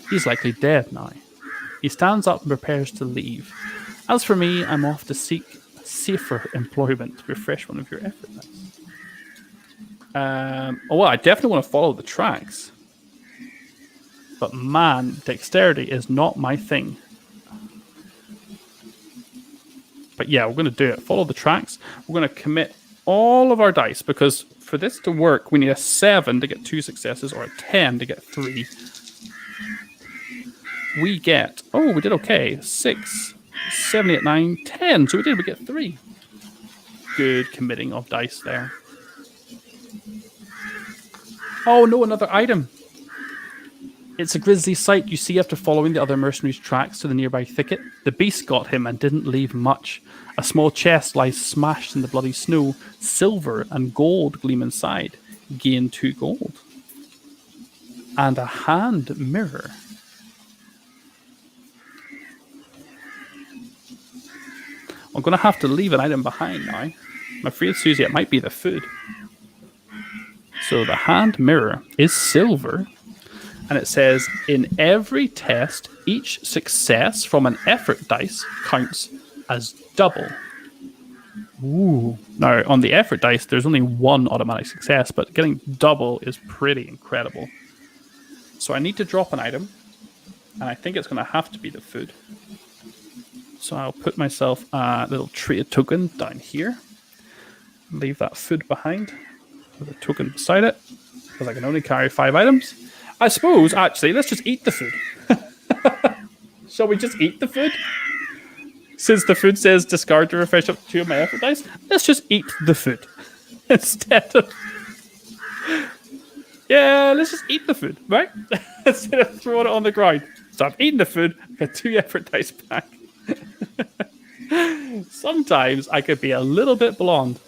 He's likely dead now. He stands up and prepares to leave. As for me, I'm off to seek safer employment. Refresh 1 of your effort dice. I definitely want to follow the tracks. But man, dexterity is not my thing. But yeah, we're going to do it. Follow the tracks. We're going to commit all of our dice because for this to work, we need a 7 to get 2 successes or a 10 to get 3. We get, we did okay. 6, 7, 8, 9, 10. So we get 3. Good committing of dice there. Oh no, another item. It's a grisly sight you see after following the other mercenaries' tracks to the nearby thicket. The beast got him and didn't leave much. A small chest lies smashed in the bloody snow. Silver and gold gleam inside. Gain 2 gold. And a hand mirror. I'm going to have to leave an item behind now. I'm afraid, Susie, it might be the food. So the hand mirror is silver. And it says, in every test, each success from an effort dice counts as double. Ooh. Now, on the effort dice, there's only 1 automatic success, but getting double is pretty incredible. So I need to drop an item, and I think it's going to have to be the food. So I'll put myself a little trade token down here. Leave that food behind with a token beside it, because I can only carry 5 items. I suppose, actually, let's just eat the food. Shall we just eat the food? Since the food says discard to refresh up 2 of my effort dice, let's just eat the food. Instead of... Yeah, let's just eat the food, right? Instead of throwing it on the ground. So I've eaten the food, got 2 effort dice back. Sometimes I could be a little bit blonde.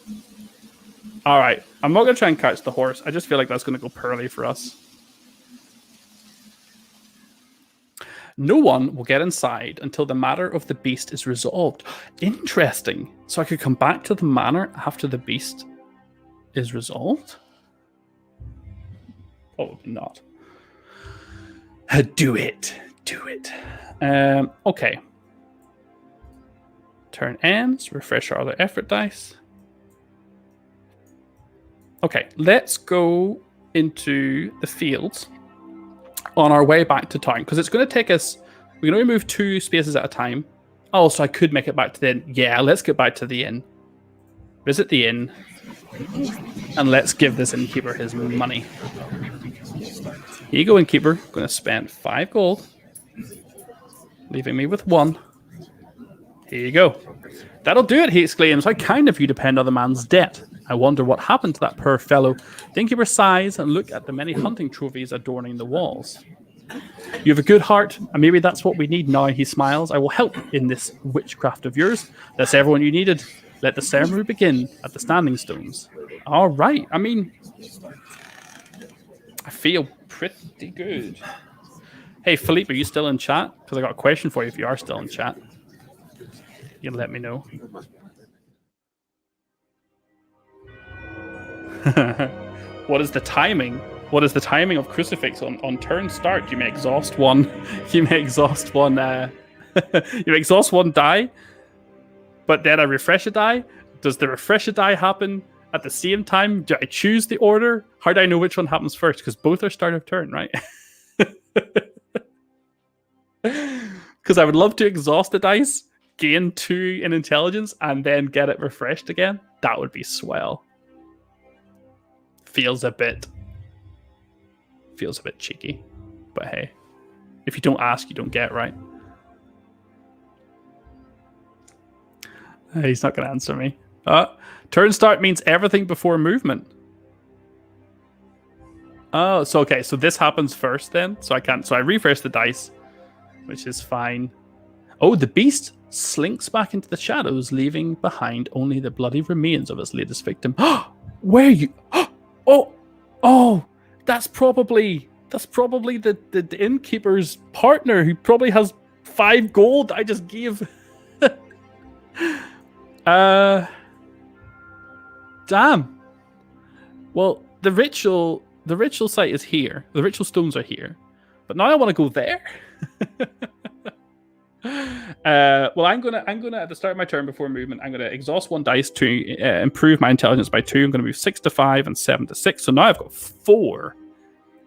Alright, I'm not going to try and catch the horse. I just feel like that's going to go poorly for us. No one will get inside until the matter of the beast is resolved. Interesting. So I could come back to the manor after the beast is resolved? Probably not. Do it. Do it. Okay. Turn ends. Refresh our other effort dice. Okay, let's go into the fields on our way back to town, because it's going to take us, we can only move 2 spaces at a time, Oh, so I could make it back to the inn. Yeah, let's get back to the inn. Visit the inn. And let's give this innkeeper his money. Here you go, innkeeper. I'm going to spend 5 gold. Leaving me with 1. Here you go. That'll do it, he exclaims. How kind of you to pay another man's debt. I wonder what happened to that poor fellow. The innkeeper sighs and looks at the many hunting trophies adorning the walls. You have a good heart, and maybe that's what we need now, he smiles. I will help in this witchcraft of yours. That's everyone you needed. Let the ceremony begin at the Standing Stones. All right. I mean, I feel pretty good. Hey, Philippe, are you still in chat? Because I got a question for you if you are still in chat. You can let me know. What is the timing? What is the timing of crucifix on turn start? You may exhaust one. You may exhaust one. You may exhaust one die, but then I refresh a die. Does the refresh a die happen at the same time? Do I choose the order? How do I know which one happens first? Because both are start of turn, right? Because I would love to exhaust the dice, gain 2 in intelligence, and then get it refreshed again. That would be swell. Feels a bit cheeky, but hey, if you don't ask, you don't get, right? He's not going to answer me. Turn start means everything before movement. Oh, so okay, so this happens first then, so I can't. So I refresh the dice, which is fine. Oh, the beast slinks back into the shadows, leaving behind only the bloody remains of its latest victim. Where are you? Oh, that's probably the innkeeper's partner who probably has 5 gold I just gave. Damn. Well, the ritual site is here. The ritual stones are here. But now I want to go there. Well, I'm gonna at the start of my turn before movement, I'm gonna exhaust 1 dice to improve my intelligence by 2. I'm gonna move 6 to 5 and 7 to 6. So now I've got 4.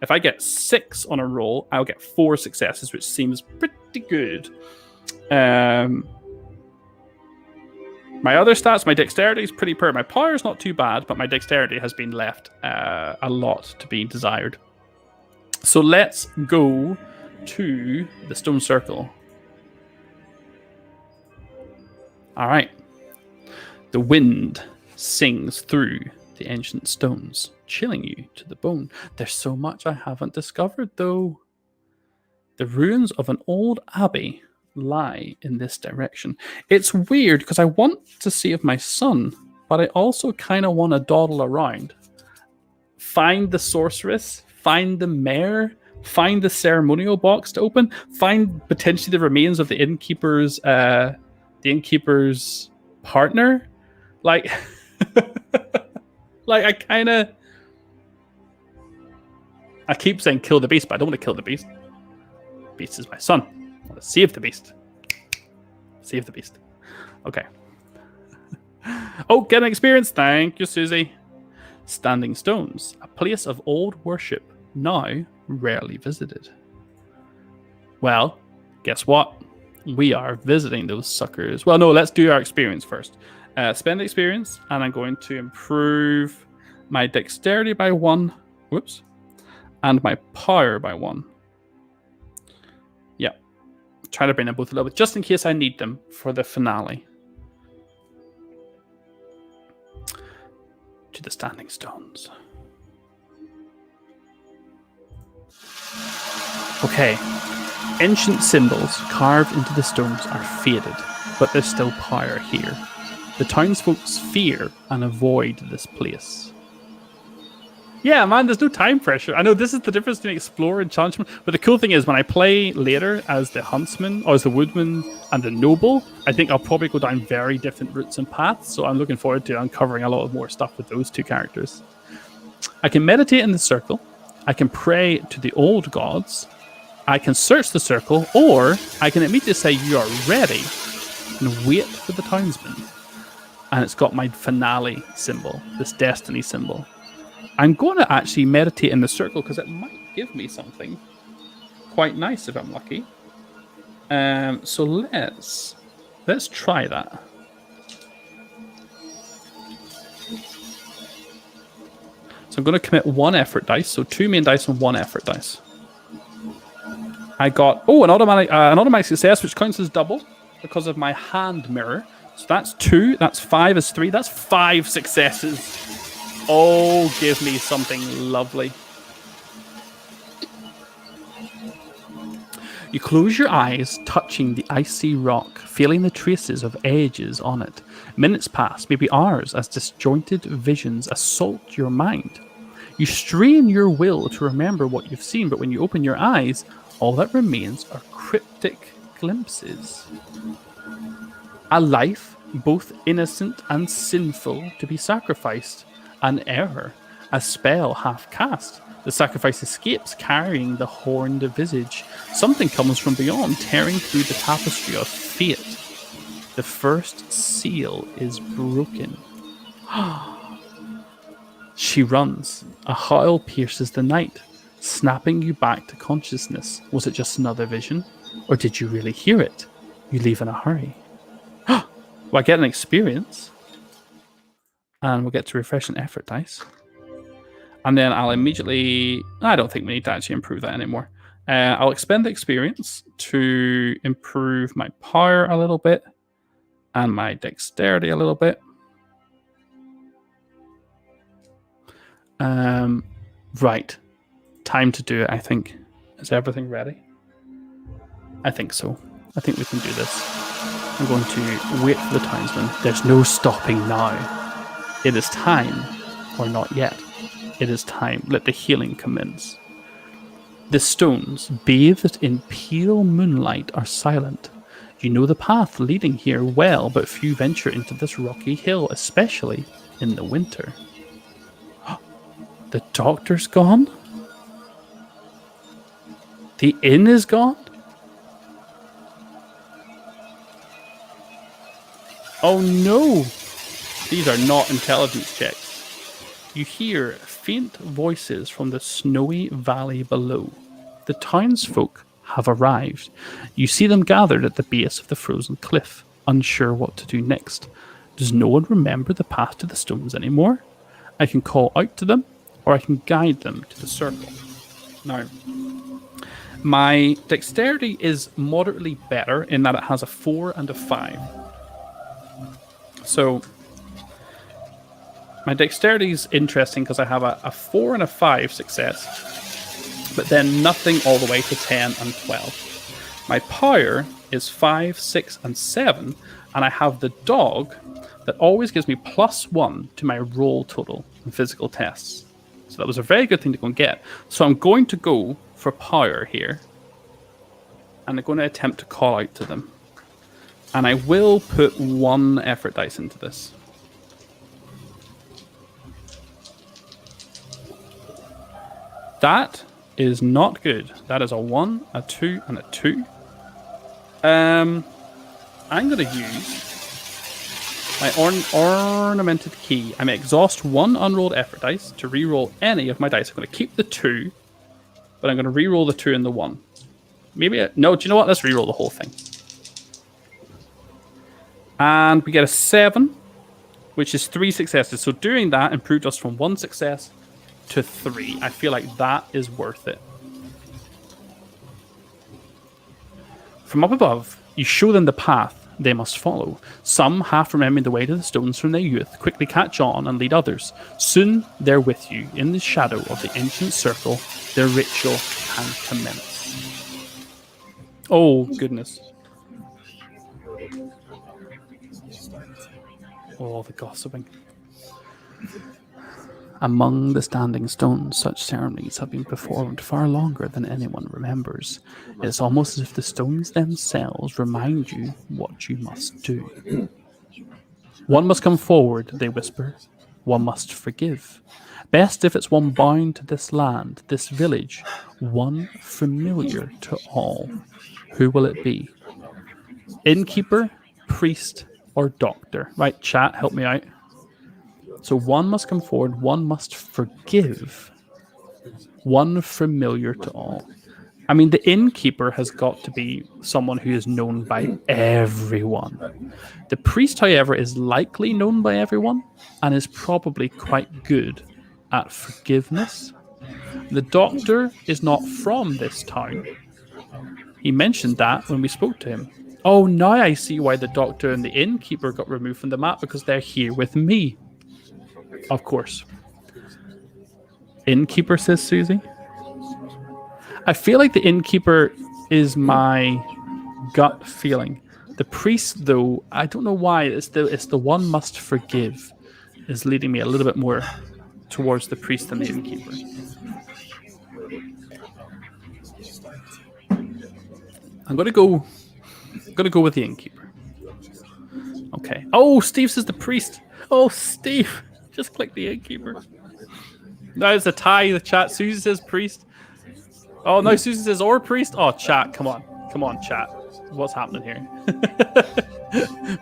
If I get 6 on a roll, I'll get 4 successes, which seems pretty good. My other stats, my dexterity is pretty poor. My power is not too bad, but my dexterity has been left a lot to be desired. So let's go to the stone circle. All right. The wind sings through the ancient stones, chilling you to the bone. There's so much I haven't discovered, though. The ruins of an old abbey lie in this direction. It's weird because I want to save my son, but I also kind of want to dawdle around. Find the sorceress, find the mayor, find the ceremonial box to open, find potentially the remains of the innkeeper's partner. Like, like I keep saying kill the beast, but I don't want to kill the beast. Beast is my son. I want to save the beast. Save the beast. Okay. Oh, get an experience. Thank you, Susie. Standing Stones, a place of old worship, now rarely visited. Well, guess what? We are visiting those suckers. Well, no, let's do our experience first. Spend experience, and I'm going to improve my dexterity by 1. Whoops. And my power by 1. Yeah. Try to bring them both a little bit, just in case I need them for the finale. To the Standing Stones. Okay. Ancient symbols carved into the stones are faded, but there's still power here. The townsfolk's fear and avoid this place. Yeah, man, there's no time pressure. I know this is the difference between Explorer and Challenge, but the cool thing is when I play later as the Huntsman, or as the Woodman, and the Noble, I think I'll probably go down very different routes and paths, so I'm looking forward to uncovering a lot of more stuff with those 2 characters. I can meditate in the circle, I can pray to the old gods, I can search the circle, or I can immediately say you are ready and wait for the townsman. And it's got my finale symbol, this destiny symbol. I'm going to actually meditate in the circle because it might give me something quite nice if I'm lucky. So let's Let's try that. So I'm going to commit 1 effort dice. So 2 main dice and 1 effort dice. I got, an automatic success, which counts as double because of my hand mirror. So that's 2, that's 5 is 3, that's 5 successes. Oh, give me something lovely. You close your eyes, touching the icy rock, feeling the traces of ages on it. Minutes pass, maybe hours, as disjointed visions assault your mind. You strain your will to remember what you've seen, but when you open your eyes, all that remains are cryptic glimpses. A life, both innocent and sinful, to be sacrificed. An error, a spell half cast. The sacrifice escapes, carrying the horned visage. Something comes from beyond, tearing through the tapestry of fate. The first seal is broken. She runs. A howl pierces the night, snapping you back to consciousness. Was it just another vision? Or did you really hear it? You leave in a hurry. Well, I get an experience. And we'll get to refresh an effort dice. And then I'll immediately... I don't think we need to actually improve that anymore. I'll expend the experience to improve my power a little bit. And my dexterity a little bit. Right. Time to do it, I think. Is everything ready? I think so. I think we can do this. I'm going to wait for the townsman. There's no stopping now. It is time, or not yet. It is time. Let the healing commence. The stones, bathed in pale moonlight, are silent. You know the path leading here well, but few venture into this rocky hill, especially in the winter. The doctor's gone? The inn is gone? Oh no! These are not intelligence checks. You hear faint voices from the snowy valley below. The townsfolk have arrived. You see them gathered at the base of the frozen cliff, unsure what to do next. Does no one remember the path to the stones anymore? I can call out to them, or I can guide them to the circle. Now, my dexterity is moderately better in that it has a 4 and a 5. So, my dexterity is interesting because I have a 4 and a 5 success, but then nothing all the way to 10 and 12. My power is 5, 6, and 7, and I have the dog that always gives me +1 to my roll total in physical tests. So that was a very good thing to go and get. So I'm going to go for power here, and I'm going to attempt to call out to them. And I will put 1 effort dice into this. That is not good. That is a 1, a 2, and a 2. I'm going to use my ornamented key. I may exhaust 1 unrolled effort dice to reroll any of my dice. I'm going to keep the 2, but I'm going to reroll the 2 and the 1. Maybe... no, do you know what? Let's reroll the whole thing. And we get a 7, which is 3 successes. So doing that improved us from 1 success to 3. I feel like that is worth it. From up above, you show them the path they must follow. Some, half remembering the way to the stones from their youth, quickly catch on and lead others. Soon they're with you in the shadow of the ancient circle. Their ritual can commence. Oh, goodness. Oh, the gossiping. Among the standing stones, such ceremonies have been performed far longer than anyone remembers. It's almost as if the stones themselves remind you what you must do. One must come forward, they whisper. One must forgive. Best if it's one bound to this land, this village, one familiar to all. Who will it be? Innkeeper, priest, or doctor? Right, chat, help me out. So one must come forward, one must forgive, one familiar to all. I mean, the innkeeper has got to be someone who is known by everyone. The priest, however, is likely known by everyone and is probably quite good at forgiveness. The doctor is not from this town. He mentioned that when we spoke to him. Oh, now I see why the doctor and the innkeeper got removed from the map, because they're here with me. Of course. Innkeeper, says Susie. I feel like the innkeeper is my gut feeling. The priest, though, I don't know why. It's the one must forgive is leading me a little bit more towards the priest than the innkeeper. I'm gonna go with the innkeeper. Okay. Oh, Steve says the priest. Oh, Steve, just click the innkeeper. Now it's a tie. The chat. Susie says priest. Oh no, Susie says or priest. Oh, chat. Come on, chat. What's happening here?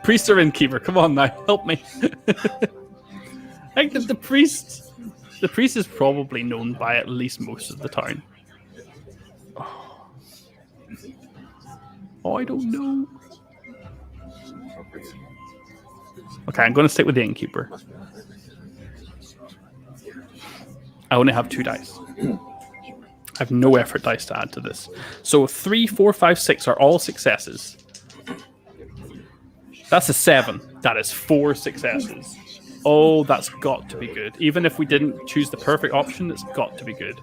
Priest or innkeeper? Come on now, help me. I think that the priest is probably known by at least most of the town. Oh, I don't know. Okay, I'm going to stick with the innkeeper. I only have 2 dice. I have no effort dice to add to this. So 3, 4, 5, 6 are all successes. That's a 7. That is 4 successes. Oh, that's got to be good. Even if we didn't choose the perfect option, it's got to be good.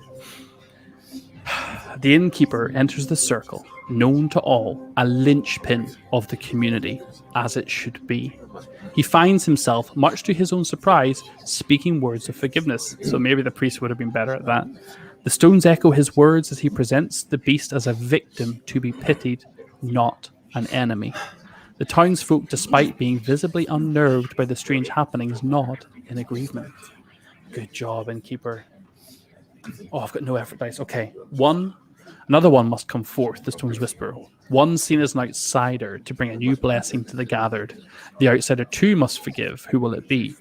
The innkeeper enters the circle, known to all, a linchpin of the community, as it should be. He finds himself, much to his own surprise, speaking words of forgiveness. So maybe the priest would have been better at that. The stones echo his words as he presents the beast as a victim to be pitied, not an enemy. The townsfolk, despite being visibly unnerved by the strange happenings, nod in agreement. Good job, innkeeper. Oh, I've got no effort dice. Okay, another one must come forth, the stones whisper. One seen as an outsider to bring a new blessing to the gathered. The outsider too must forgive. Who will it be?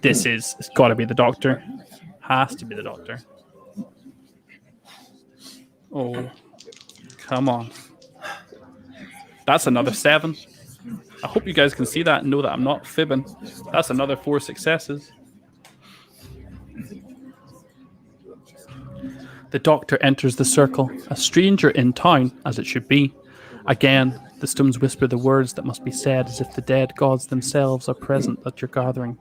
It's got to be the doctor. Has to be the doctor. Oh, come on. That's another 7. I hope you guys can see that and know that I'm not fibbing. That's another 4 successes. The doctor enters the circle, a stranger in town, as it should be. Again, the stones whisper the words that must be said as if the dead gods themselves are present at your gathering.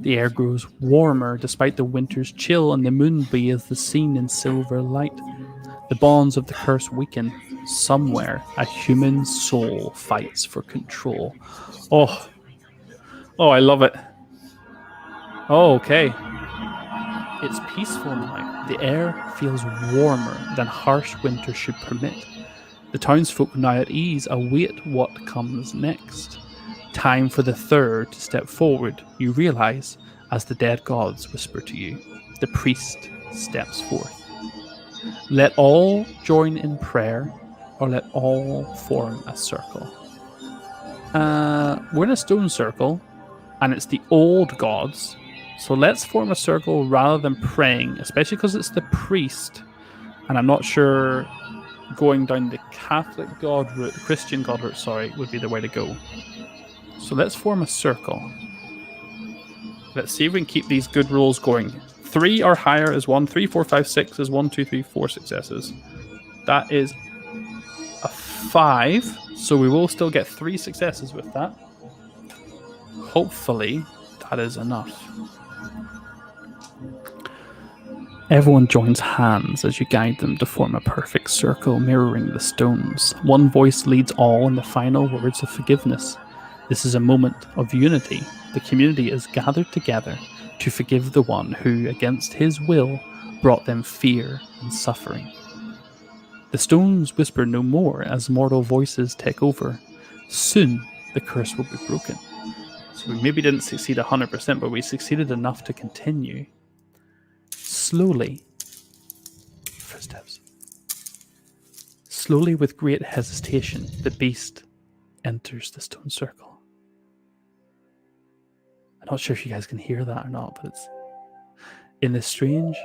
The air grows warmer despite the winter's chill, and the moon bathes the scene in silver light. The bonds of the curse weaken. Somewhere, a human soul fights for control. Oh, I love it. Oh, okay. It's peaceful now. The air feels warmer than harsh winter should permit. The townsfolk now at ease await what comes next. Time for the third to step forward, you realize, as the dead gods whisper to you. The priest steps forth. Let all join in prayer, or let all form a circle. We're in a stone circle, and it's the old gods. So let's form a circle rather than praying, especially because it's the priest. And I'm not sure going down the Catholic god route, the Christian god route, sorry, would be the way to go. So let's form a circle. Let's see if we can keep these good rules going. 3 or higher is 1. 3, 4, 5, 6 is 1, 2, 3, 4 successes. That is a 5. So we will still get 3 successes with that. Hopefully, that is enough. Everyone joins hands as you guide them to form a perfect circle mirroring the stones. One voice leads all in the final words of forgiveness. This is a moment of unity. The community is gathered together to forgive the one who, against his will, brought them fear and suffering. The stones whisper no more as mortal voices take over. Soon, the curse will be broken. So we maybe didn't succeed 100%, but we succeeded enough to continue. Slowly, footsteps. Slowly, with great hesitation, the beast enters the stone circle. I'm not sure if you guys can hear that or not, but it's in this strange,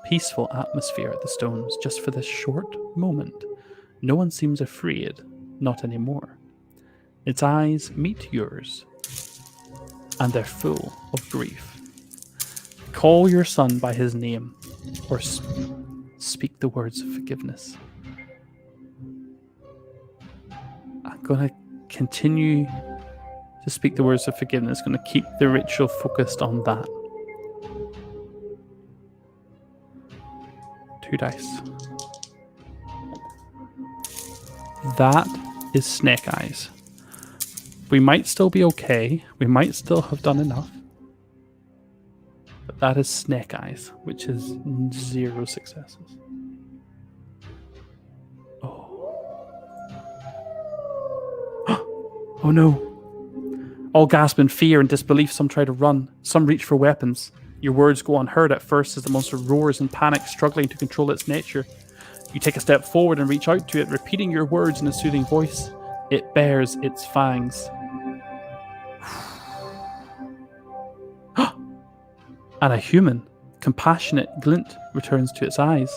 peaceful atmosphere at the stones just for this short moment. No one seems afraid, not anymore. Its eyes meet yours, and they're full of grief. Call your son by his name, or speak the words of forgiveness. I'm going to continue to speak the words of forgiveness. Going to keep the ritual focused on that. 2 dice. That is snake eyes. We might still be okay. We might still have done enough. But that is snake eyes, which is 0 successes. Oh no. All gasp in fear and disbelief, some try to run. Some reach for weapons. Your words go unheard at first as the monster roars in panic, struggling to control its nature. You take a step forward and reach out to it, repeating your words in a soothing voice. It bares its fangs. And a human, compassionate glint returns to its eyes.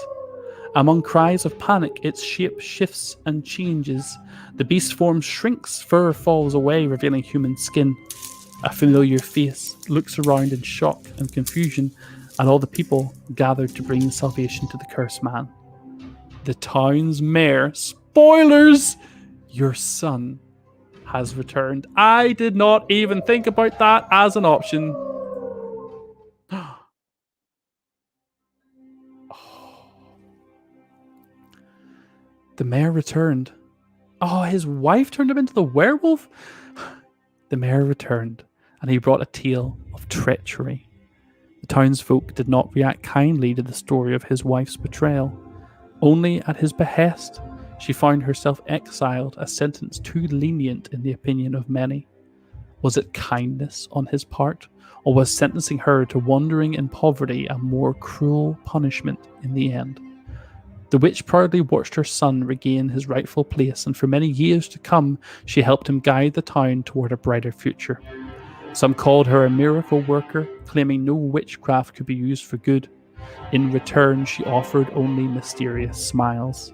Among cries of panic, its shape shifts and changes. The beast's form shrinks, fur falls away, revealing human skin. A familiar face looks around in shock and confusion, and all the people gathered to bring salvation to the cursed man. The town's mayor, spoilers, your son has returned. I did not even think about that as an option. The mayor returned. Oh, his wife turned him into the werewolf? The mayor returned, and he brought a tale of treachery. The townsfolk did not react kindly to the story of his wife's betrayal. Only at his behest, she found herself exiled, a sentence too lenient in the opinion of many. Was it kindness on his part, or was sentencing her to wandering in poverty a more cruel punishment in the end? The witch proudly watched her son regain his rightful place, and for many years to come, she helped him guide the town toward a brighter future. Some called her a miracle worker, claiming no witchcraft could be used for good. In return, she offered only mysterious smiles.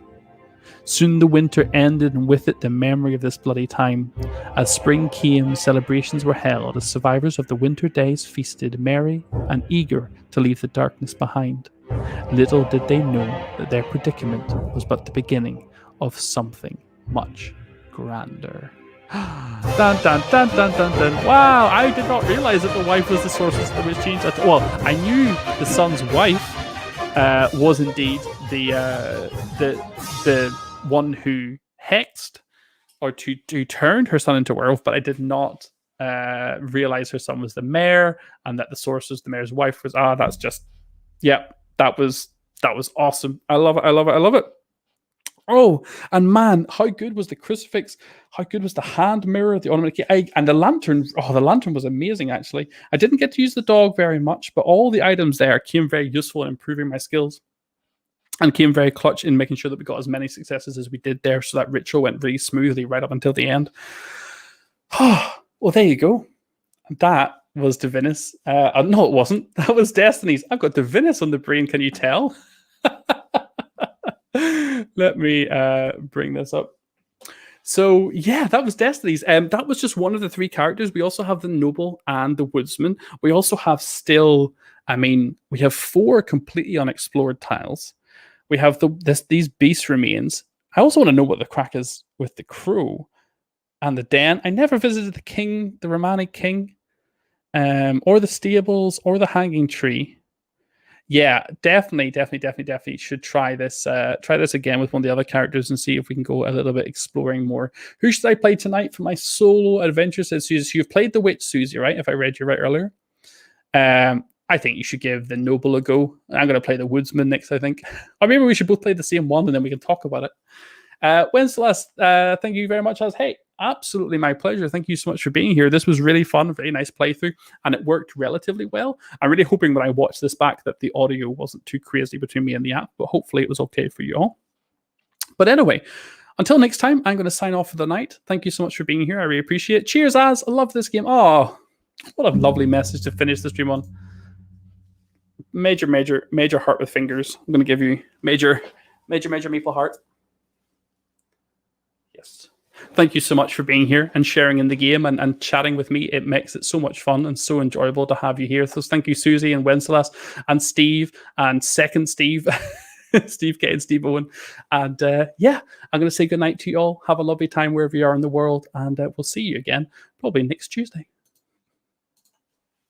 Soon the winter ended, and with it the memory of this bloody time. As spring came, celebrations were held as survivors of the winter days feasted, merry and eager to leave the darkness behind. Little did they know that their predicament was but the beginning of something much grander. Dun, dun, dun, dun, dun, dun. Wow, I did not realize that the wife was the sorceress that was changed. Well, I knew the son's wife was indeed the one who hexed or to turned her son into a werewolf, but I did not realize her son was the mayor and that the sorceress, the mayor's wife, was that's just that was awesome. I love it. Oh, and man, how good was the crucifix? How good was the hand mirror, the ornament key, and the lantern? Oh, the lantern was amazing, actually. I didn't get to use the dog very much, but all the items there came very useful in improving my skills and came very clutch in making sure that we got as many successes as we did there, so that ritual went really smoothly right up until the end. Well, there you go. That was Divinus. No, it wasn't. That was Destinies. I've got Divinus on the brain, can you tell? Let me bring this up. So, yeah, that was Destinies. That was just one of the 3 characters. We also have the Noble and the Woodsman. We also have we have 4 completely unexplored tiles. We have these beast remains. I also want to know what the crack is with the Crow and the Den. I never visited the King, the Romani King, or the stables, or the Hanging Tree. Yeah, definitely should try this. Try this again with one of the other characters and see if we can go a little bit exploring more. Who should I play tonight for my solo adventure? Says Susie. So you've played the Witch, Susie, right? If I read you right earlier. I think you should give the Noble a go. I'm going to play the Woodsman next, I think. Or maybe we should both play the same one and then we can talk about it. Wenceslas, thank you very much. Hey, absolutely my pleasure. Thank you so much for being here. This was really fun, very nice playthrough, and it worked relatively well. I'm really hoping when I watch this back that the audio wasn't too crazy between me and the app, but hopefully it was okay for you all. But anyway, until next time, I'm going to sign off for the night. Thank you so much for being here. I really appreciate it. Cheers, Az. I love this game. Oh, what a lovely message to finish the stream on. major heart with fingers. I'm going to give you major maple heart. Yes. Thank you so much for being here and sharing in the game and chatting with me. It makes it so much fun and so enjoyable to have you here. So thank you, Susie and Wenceslas and Steve and second Steve, Steve K and Steve Owen. And yeah, I'm going to say goodnight to you all. Have a lovely time wherever you are in the world. And we'll see you again probably next Tuesday.